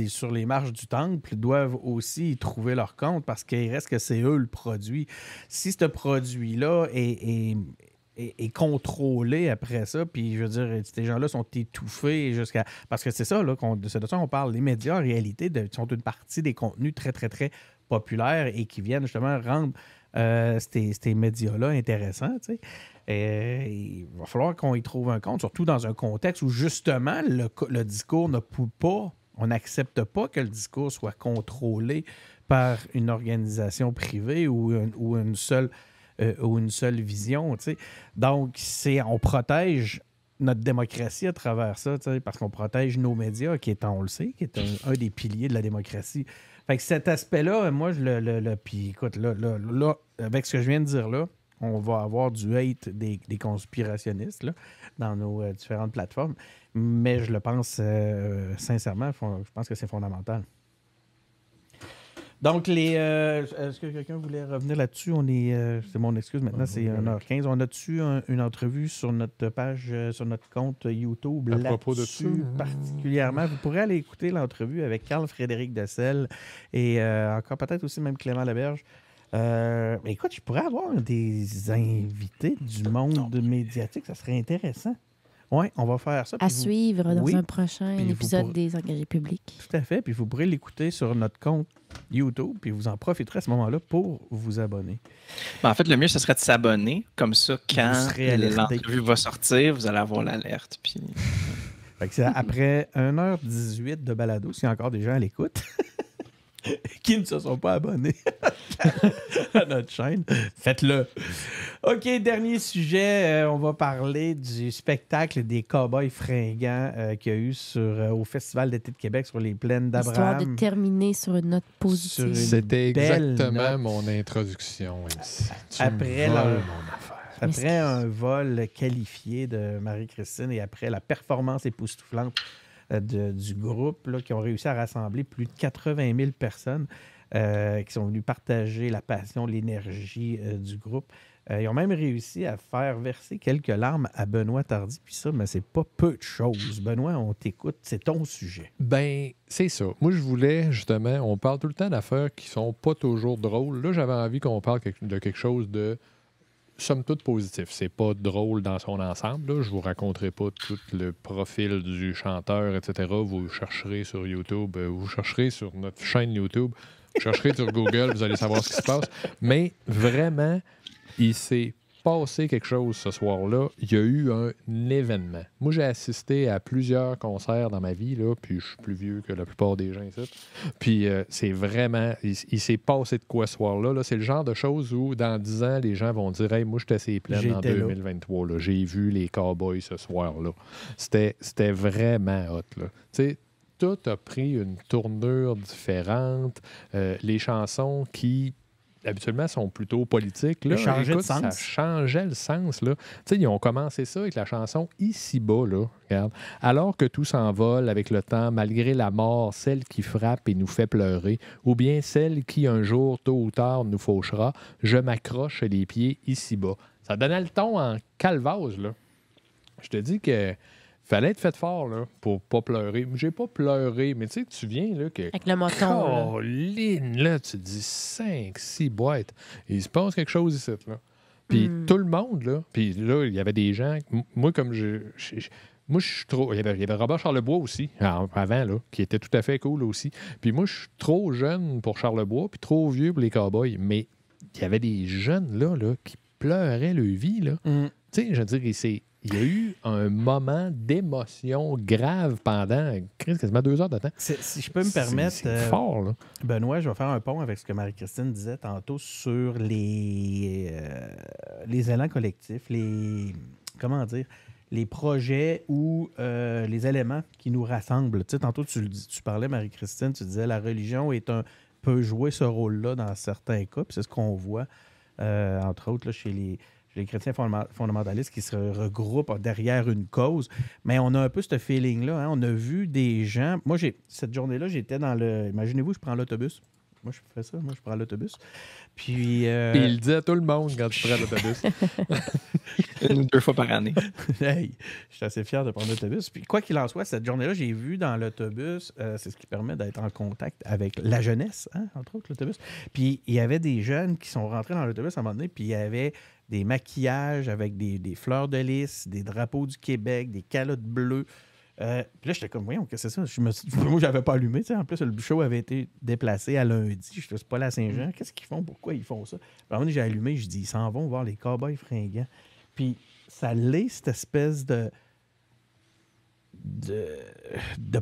sur les marches du temple doivent aussi y trouver leur compte parce qu'il reste que c'est eux le produit. Si ce produit-là est contrôlé après ça, puis je veux dire, ces gens-là sont étouffés jusqu'à... Parce que c'est ça, là, c'est de ça qu'on parle. Les médias, en réalité, sont une partie des contenus très, très, très populaires et qui viennent justement rendre ces médias-là intéressants, tu sais. Il va falloir qu'on y trouve un compte, surtout dans un contexte où justement le discours ne peut pas, on n'accepte pas que le discours soit contrôlé par une organisation privée ou une seule vision. Tu sais. Donc, on protège notre démocratie à travers ça, tu sais, parce qu'on protège nos médias, qui est, on le sait, qui est un des piliers de la démocratie. Fait que cet aspect-là, moi, puis écoute, là, avec ce que je viens de dire là, on va avoir du hate des conspirationnistes là, dans nos différentes plateformes. Mais je le pense sincèrement, je pense que c'est fondamental. Donc, est-ce que quelqu'un voulait revenir là-dessus? C'est mon excuse, maintenant, c'est 1h15. On a-tu une entrevue sur notre page, sur notre compte YouTube à propos de ça, particulièrement? Vous pourrez aller écouter l'entrevue avec Carl-Frédéric Dessel et encore peut-être aussi même Clément Laberge. Écoute, je pourrais avoir des invités du monde médiatique. Ça serait intéressant. Oui, on va faire ça. À suivre dans un prochain épisode des engagés publics. Tout à fait. Puis vous pourrez l'écouter sur notre compte YouTube. Puis vous en profiterez à ce moment-là pour vous abonner. Ben, en fait, le mieux, ce serait de s'abonner. Comme ça, quand l'entrevue va sortir, vous allez avoir l'alerte. Puis... Fait que c'est après 1h18 de balado, s'il y a encore des gens à l'écoute. Qui ne se sont pas abonnés à notre chaîne. Faites-le. OK, dernier sujet. On va parler du spectacle des Cowboys fringants qu'il y a eu au Festival d'été de Québec sur les plaines d'Abraham. Histoire de terminer sur une note positive. C'était exactement mon introduction. après un vol qualifié de Marie-Christine et après la performance époustouflante du groupe, là, qui ont réussi à rassembler plus de 80 000 personnes qui sont venues partager la passion, l'énergie du groupe. Ils ont même réussi à faire verser quelques larmes à Benoît Tardy. Puis ça, mais c'est pas peu de choses. Benoît, on t'écoute, c'est ton sujet. Ben, c'est ça. Moi, je voulais, justement, on parle tout le temps d'affaires qui sont pas toujours drôles. Là, j'avais envie qu'on parle de quelque chose de, somme toute, positif. C'est pas drôle dans son ensemble. Là. Je vous raconterai pas tout le profil du chanteur, etc. Vous chercherez sur YouTube, vous chercherez sur notre chaîne YouTube, vous chercherez sur Google, vous allez savoir ce qui se passe. Mais vraiment, il s'est passé quelque chose ce soir-là. Il y a eu un événement. Moi, j'ai assisté à plusieurs concerts dans ma vie, là, puis je suis plus vieux que la plupart des gens ici. Puis c'est vraiment... Il s'est passé de quoi ce soir-là? Là? C'est le genre de choses où, dans 10 ans, les gens vont dire « Hey, moi, j'étais assez pleine en 2023. Là. J'ai vu les Cowboys ce soir-là. » C'était vraiment hot. Là. Tu sais, tout a pris une tournure différente. Les chansons qui... habituellement, sont plutôt politiques. Là. Écoute, ça changeait le sens. Là. Ils ont commencé ça avec la chanson « Ici-bas ». Regarde. Alors que tout s'envole avec le temps, malgré la mort, celle qui frappe et nous fait pleurer, ou bien celle qui, un jour, tôt ou tard, nous fauchera, je m'accroche les pieds ici-bas. Ça donnait le ton en calvase. Là. Je te dis que fallait être fait fort là, pour pas pleurer. J'ai pas pleuré, mais tu viens là que... Avec le moton. Là, tu te dis 5, 6 boîtes. Il se passe quelque chose ici. Là. Puis tout le monde, là, puis là, il y avait des gens... Moi, comme moi, je suis trop... Il y avait Robert Charlebois aussi, avant, là, qui était tout à fait cool aussi. Puis moi, je suis trop jeune pour Charlebois, puis trop vieux pour les Cowboys. Mais il y avait des jeunes, là qui pleuraient leur vie, là. Tu sais, je veux dire, il y a eu un moment d'émotion grave pendant quasiment 2 heures de temps. Si je peux me permettre, c'est fort, là. Benoît, je vais faire un pont avec ce que Marie-Christine disait tantôt sur les élans collectifs, comment dire, les projets ou les éléments qui nous rassemblent. Tu sais, tantôt, tu parlais, Marie-Christine, tu disais la religion peut jouer ce rôle-là dans certains cas, puis c'est ce qu'on voit, entre autres, là, chez les chrétiens fondamentalistes qui se regroupent derrière une cause. Mais on a un peu ce feeling-là. Hein? On a vu des gens... Moi, cette journée-là, j'étais dans le... Imaginez-vous, je prends l'autobus. Moi, je fais ça. Moi, je prends l'autobus. Puis il dit à tout le monde quand tu prends l'autobus. 1 ou 2 fois par année. Hey, je suis assez fier de prendre l'autobus. Puis quoi qu'il en soit, cette journée-là, j'ai vu dans l'autobus, c'est ce qui permet d'être en contact avec la jeunesse, hein, entre autres, l'autobus. Puis il y avait des jeunes qui sont rentrés dans l'autobus à un moment donné, puis il y avait des maquillages avec des fleurs de lys, des drapeaux du Québec, des calottes bleues. Puis là, j'étais comme, voyons, qu'est-ce que c'est ça? Moi, je n'avais pas allumé. En plus, le show avait été déplacé à lundi. Je ne suis pas là à Saint-Jean. Qu'est-ce qu'ils font? Pourquoi ils font ça? Puis à un moment donné, j'ai allumé. Je dis, ils s'en vont voir les Cowboys fringants. Puis ça l'est, cette espèce de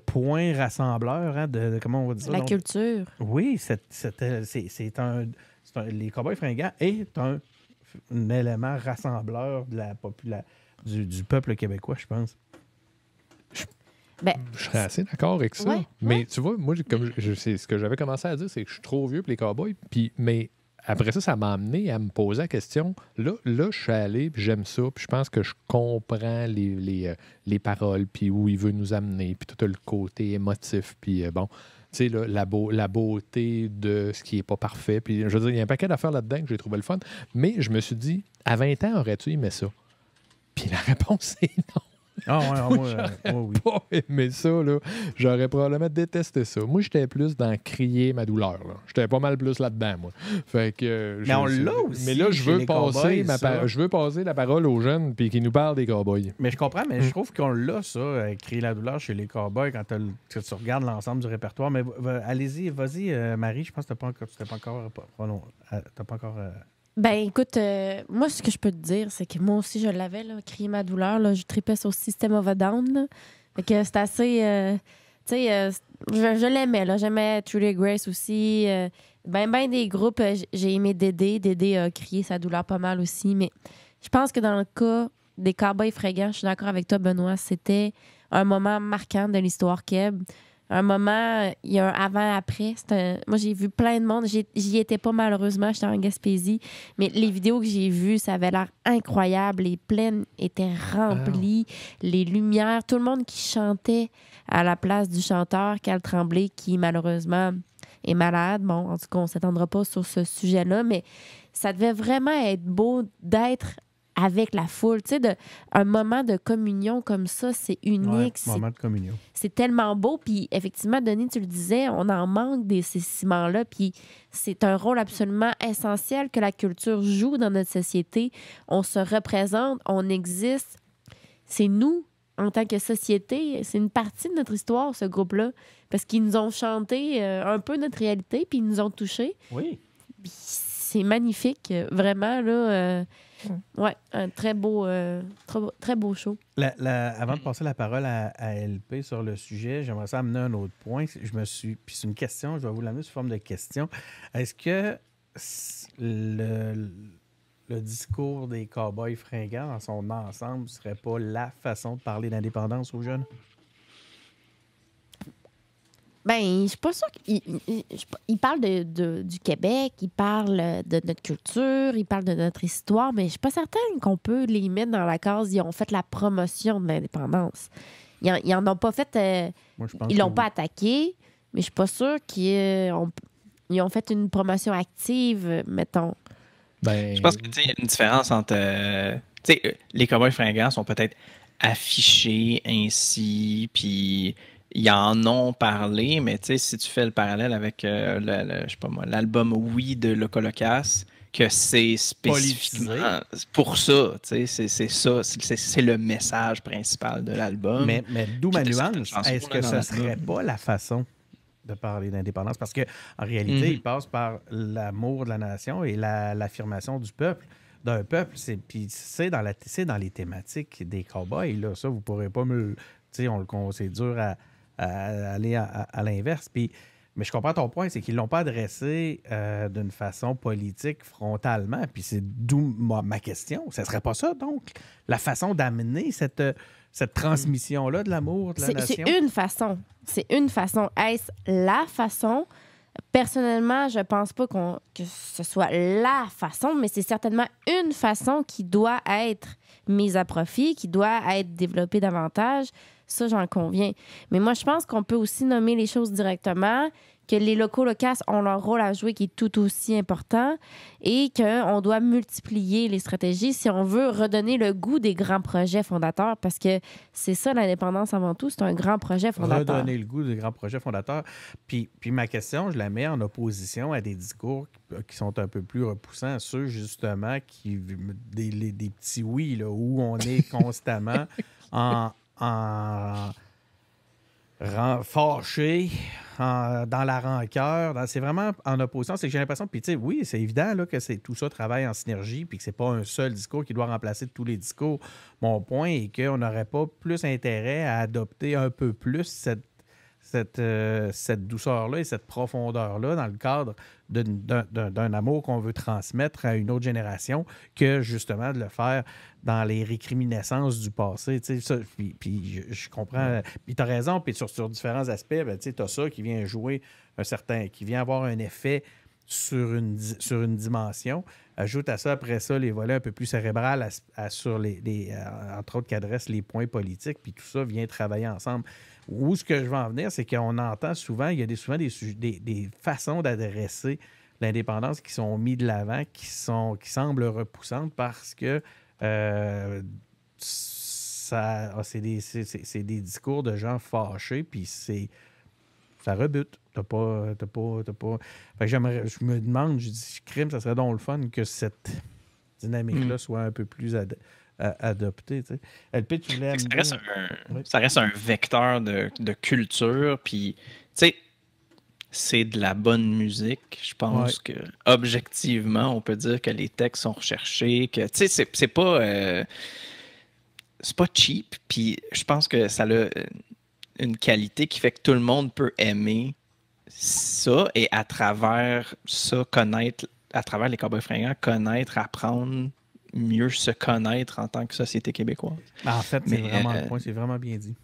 point rassembleur, hein, de comment on va dire ça? La culture. Oui, les Cowboys fringants est un élément rassembleur de du peuple québécois, je pense. Je serais assez d'accord avec ça. Ouais, mais tu vois, moi, c'est ce que j'avais commencé à dire, c'est que je suis trop vieux pour les Cowboys. Mais après ça, ça m'a amené à me poser la question. Là je suis allé, puis j'aime ça, puis je pense que je comprends les paroles, puis où il veut nous amener, puis tout le côté émotif, puis bon... Tu sais, la beauté de ce qui n'est pas parfait. Puis, je veux dire, il y a un paquet d'affaires là-dedans que j'ai trouvé le fun. Mais je me suis dit, à 20 ans, aurais-tu aimé ça? Puis la réponse est non. Ah ouais, moi, oui. Pas aimé ça, là. J'aurais probablement détesté ça. Moi, j'étais plus dans crier ma douleur, là. J'étais pas mal plus là-dedans, moi. Fait que... Mais on l'a aussi. Mais là, je veux passer la parole aux jeunes puis qu'ils nous parlent des Cowboys. Mais je comprends, mais je trouve qu'on l'a, ça, crier la douleur chez les Cowboys quand tu regardes l'ensemble du répertoire. Mais allez-y, vas-y, Marie, je pense que tu n'as pas encore... Ben écoute, moi, ce que je peux te dire, c'est que moi aussi, je l'avais, là, crier ma douleur. Là, je tripais sur System of a Down. Là. Fait que c'est assez... tu sais, je l'aimais, là. J'aimais Trudy Grace aussi. Ben des groupes, j'ai aimé Dédé. Dédé a crié sa douleur pas mal aussi. Mais je pense que dans le cas des Cowboys fringants, je suis d'accord avec toi, Benoît, c'était un moment marquant de l'histoire Keb. un moment, il y a un avant-après. Moi, j'ai vu plein de monde. J'y étais pas malheureusement, j'étais en Gaspésie. Mais les vidéos que j'ai vues, ça avait l'air incroyable. Les plaines étaient remplies, les lumières, tout le monde qui chantait à la place du chanteur, Carl Tremblay, qui malheureusement est malade. Bon, en tout cas, on ne s'attendra pas sur ce sujet-là, mais ça devait vraiment être beau d'être avec la foule. Tu sais, un moment de communion comme ça, c'est unique. Ouais, moment de communion. C'est tellement beau. Puis effectivement, Denis, tu le disais, on en manque ces ciments-là. Puis c'est un rôle absolument essentiel que la culture joue dans notre société. On se représente, on existe. C'est nous, en tant que société, c'est une partie de notre histoire, ce groupe-là. Parce qu'ils nous ont chanté un peu notre réalité, puis ils nous ont touchés. Oui. Puis c'est magnifique. Vraiment, là... ouais, un très beau show. Avant de passer la parole à LP sur le sujet, j'aimerais ça amener un autre point. Puis c'est une question, je vais vous l'amener sous forme de question. Est-ce que le discours des cowboys fringants dans son ensemble ne serait pas la façon de parler d'indépendance aux jeunes? Ben, je suis pas sûre qu'il parle du Québec, il parle de notre culture, il parle de notre histoire, mais je suis pas certaine qu'on peut les mettre dans la case. Ils ont fait la promotion de l'indépendance. Ils en ont pas fait... Moi, je pense ils l'ont que pas attaqué, mais je suis pas sûre qu'ils ont fait une promotion active, mettons. Ben, Je pense que il y a une différence entre... les cowboys fringants sont peut-être affichés ainsi, puis... Ils en ont parlé, mais si tu fais le parallèle avec je sais pas moi, l'album Oui de Locolocas, que c'est spécifiquement pour ça, c'est ça, c'est le message principal de l'album. Mais d'où ma nuance, est-ce que ce ne serait pas la façon de parler d'indépendance? Parce qu'en réalité, il passe par l'amour de la nation et l'affirmation du peuple. D'un peuple, puis c'est dans les thématiques des cowboys, là, ça, vous ne pourrez pas me... C'est dur à aller à l'inverse. Mais je comprends ton point, c'est qu'ils ne l'ont pas adressé d'une façon politique frontalement. Puis c'est d'où ma question. Ce ne serait pas ça, donc, la façon d'amener cette transmission-là de l'amour de la nation? C'est une façon. C'est une façon. Est-ce la façon? Personnellement, je pense pas que ce soit la façon, mais c'est certainement une façon qui doit être mise à profit, qui doit être développée davantage. Ça, j'en conviens. Mais moi, je pense qu'on peut aussi nommer les choses directement, que les locaux locales ont leur rôle à jouer qui est tout aussi important et qu'on doit multiplier les stratégies si on veut redonner le goût des grands projets fondateurs, parce que c'est ça, l'indépendance avant tout, c'est un grand projet fondateur. Redonner le goût des grands projets fondateurs. Puis ma question, je la mets en opposition à des discours qui sont un peu plus repoussants, ceux justement des petits oui, là, où on est constamment fâché, dans la rancœur. C'est vraiment en opposition. C'est que j'ai l'impression, puis tu sais, oui, c'est évident là, que tout ça travaille en synergie puis que c'est pas un seul discours qui doit remplacer tous les discours. Mon point est qu'on n'aurait pas plus intérêt à adopter un peu plus cette douceur-là et cette profondeur-là dans le cadre d'un amour qu'on veut transmettre à une autre génération que justement de le faire dans les récriminaiscences du passé. Puis je comprends. Puis tu as raison, puis sur différents aspects, tu as ça qui vient jouer qui vient avoir un effet sur une dimension. Ajoute à ça, après ça, les volets un peu plus cérébrales sur entre autres, qui adressent les points politiques, puis tout ça vient travailler ensemble. Où ce que je veux en venir, c'est qu'on entend souvent, il y a souvent des façons d'adresser l'indépendance qui sont mises de l'avant, qui semblent repoussantes parce que c'est des discours de gens fâchés, puis ça rebute. T'as pas... Fait que je me demande, je dis, crime, ça serait donc le fun que cette dynamique-là soit un peu plus adoptée. Tu sais. LP, tu voulais ça reste un vecteur de culture, puis, tu sais, c'est de la bonne musique. Je pense que, objectivement, on peut dire que les textes sont recherchés, que, tu sais, c'est pas cheap, puis je pense que ça a une qualité qui fait que tout le monde peut aimer ça et à travers ça, connaître, à travers les Cowboys fringants, connaître, apprendre, mieux se connaître en tant que société québécoise. En fait, c'est vraiment le point, c'est vraiment bien dit.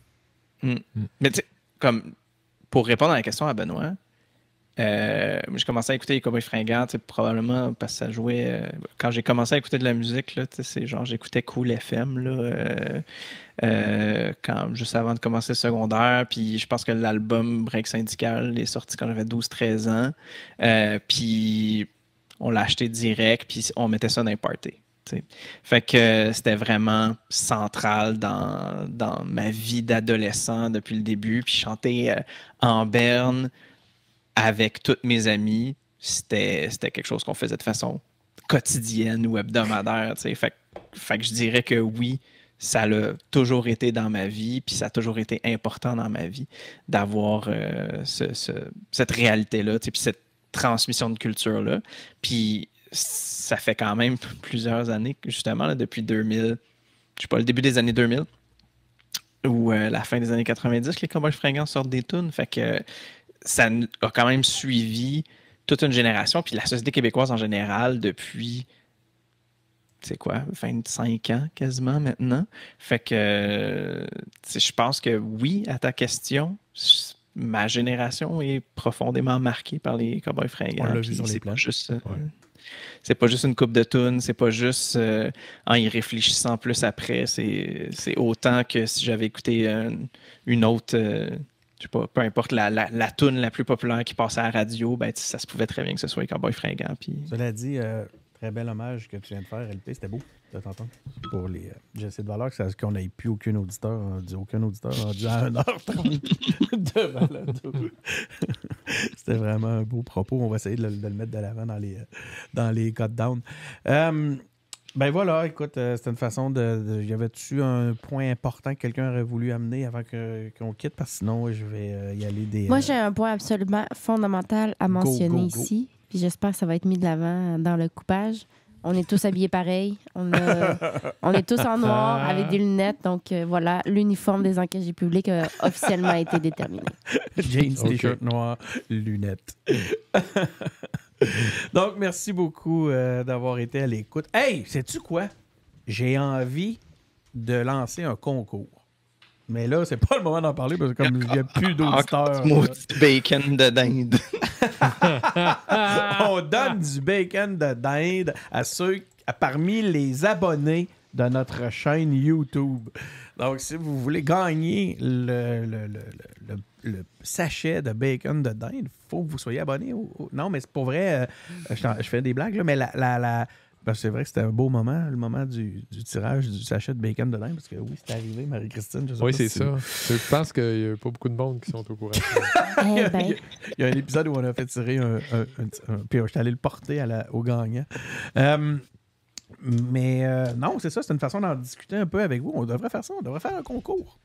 Mais tu sais, comme pour répondre à la question à Benoît, j'ai commencé à écouter les Cowboys Fringants, probablement parce que ça jouait. Quand j'ai commencé à écouter de la musique, là, c'est genre j'écoutais Cool FM là, juste avant de commencer le secondaire. Puis je pense que l'album Break Syndical est sorti quand j'avais 12-13 ans. Puis on l'a acheté direct, puis on mettait ça dans les parties. T'sais. Fait que c'était vraiment central dans ma vie d'adolescent depuis le début. Puis chanter en berne avec tous mes amis, c'était quelque chose qu'on faisait de façon quotidienne ou hebdomadaire. Fait que je dirais que oui, ça a toujours été dans ma vie, puis ça a toujours été important dans ma vie d'avoir cette réalité-là, puis cette transmission de culture-là. Puis ça fait quand même plusieurs années, justement, là, depuis 2000, je sais pas, le début des années 2000 ou la fin des années 90, que les Cowboys Fringants sortent des tunes. Fait que ça a quand même suivi toute une génération, puis la société québécoise en général depuis, c'est quoi, 25 ans quasiment maintenant. Fait que je pense que oui, à ta question, ma génération est profondément marquée par les Cowboys Fringants. On l'a vu sur les plans. C'est pas juste une coupe de tunes, c'est pas juste en y réfléchissant plus après. C'est autant que si j'avais écouté une autre, je sais pas, peu importe la tune la plus populaire qui passait à la radio, ben, ça se pouvait très bien que ce soit les Cowboys Fringants. Puis... Cela dit, très bel hommage que tu viens de faire, LP, c'était beau de t'entendre. Pour les j'essaie de valeur qu'on n'ait plus aucun auditeur rendu à 1h30 de balado. C'était vraiment un beau propos. On va essayer de le mettre de l'avant dans les cut down. Ben voilà, écoute, c'était une façon y avait-tu un point important que quelqu'un aurait voulu amener avant qu'on quitte? Parce que sinon, je vais y aller des... Moi, j'ai un point absolument fondamental à mentionner ici. Puis j'espère que ça va être mis de l'avant dans le coupage. On est tous habillés pareil. On est tous en noir avec des lunettes. Donc voilà, l'uniforme des engagés publics a officiellement été déterminé. Jeans, t-shirt noir, lunettes. Donc, merci beaucoup d'avoir été à l'écoute. Hey, sais-tu quoi? J'ai envie de lancer un concours. Mais là, c'est pas le moment d'en parler parce que comme il n'y a plus d'auditeurs. Bacon de dinde. On donne du bacon de dinde parmi les abonnés de notre chaîne YouTube. Donc, si vous voulez gagner le sachet de bacon de dinde, il faut que vous soyez abonné. Non, mais c'est pour vrai. Je fais des blagues, là, mais parce que c'est vrai que c'était un beau moment, le moment du tirage du sachet de bacon de dinde, parce que oui, c'est arrivé, Marie-Christine. Oui, c'est ça. Je pense qu'il n'y a pas beaucoup de monde qui sont au courant. Il y a un épisode où on a fait tirer puis je suis allé le porter au gagnant. Mais non, c'est ça, c'est une façon d'en discuter un peu avec vous. On devrait faire ça, on devrait faire un concours.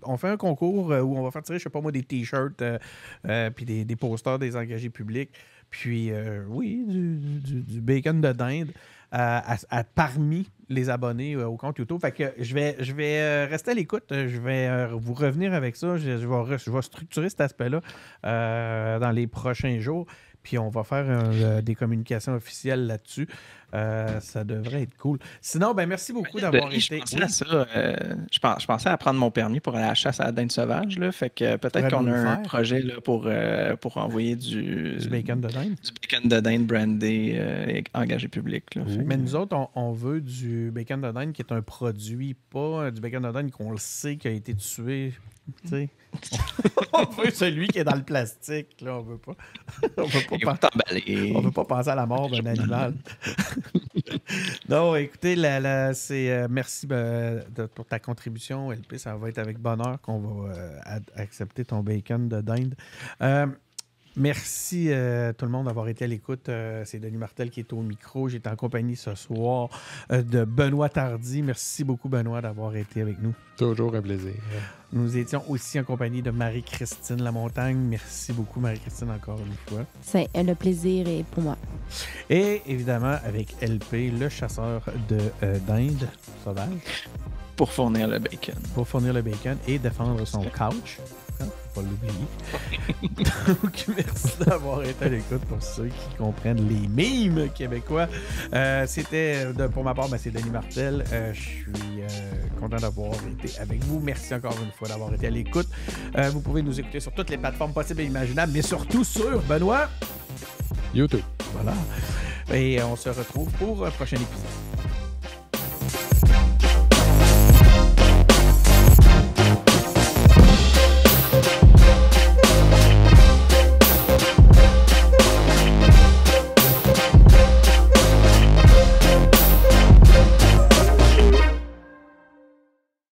On fait un concours où on va faire tirer, je sais pas moi, des t-shirts, puis des posters des engagés publics. Puis, oui, du bacon de dinde parmi les abonnés au compte YouTube. Fait que je vais rester à l'écoute. Je vais vous revenir avec ça. Je vais structurer cet aspect-là dans les prochains jours. Puis, on va faire des communications officielles là-dessus. Ça devrait être cool. Sinon, ben merci beaucoup d'avoir été... Je pensais à ça. Je pensais à prendre mon permis pour aller à la chasse à la dinde sauvage. Là, fait que peut-être qu'on a un projet là, pour envoyer du bacon de dinde. Du bacon de dinde brandé engagé public. Là, mais nous autres, on veut du bacon de dinde qui est un produit, pas du bacon de dinde qu'on le sait qui a été tué. On veut celui qui est dans le plastique. Là, on veut pas. On veut pas penser à la mort d'un animal. Non, écoutez, merci pour ta contribution, LP. Ça va être avec bonheur qu'on va accepter ton bacon de dinde. Merci tout le monde d'avoir été à l'écoute. C'est Denis Martel qui est au micro. J'étais en compagnie ce soir de Benoît Tardy. Merci beaucoup, Benoît, d'avoir été avec nous. Toujours un plaisir. Nous étions aussi en compagnie de Marie-Christine Lamontagne. Merci beaucoup, Marie-Christine, encore une fois. C'est le plaisir est pour moi. Et évidemment, avec LP, le chasseur de dinde sauvage. Pour fournir le bacon. Pour fournir le bacon et défendre son couch. pas l'oublier. Donc, merci d'avoir été à l'écoute pour ceux qui comprennent les mimes québécois. Pour ma part, c'est Denis Martel. Je suis content d'avoir été avec vous. Merci encore une fois d'avoir été à l'écoute. Vous pouvez nous écouter sur toutes les plateformes possibles et imaginables, mais surtout sur Benoît. YouTube. Voilà. Et on se retrouve pour un prochain épisode.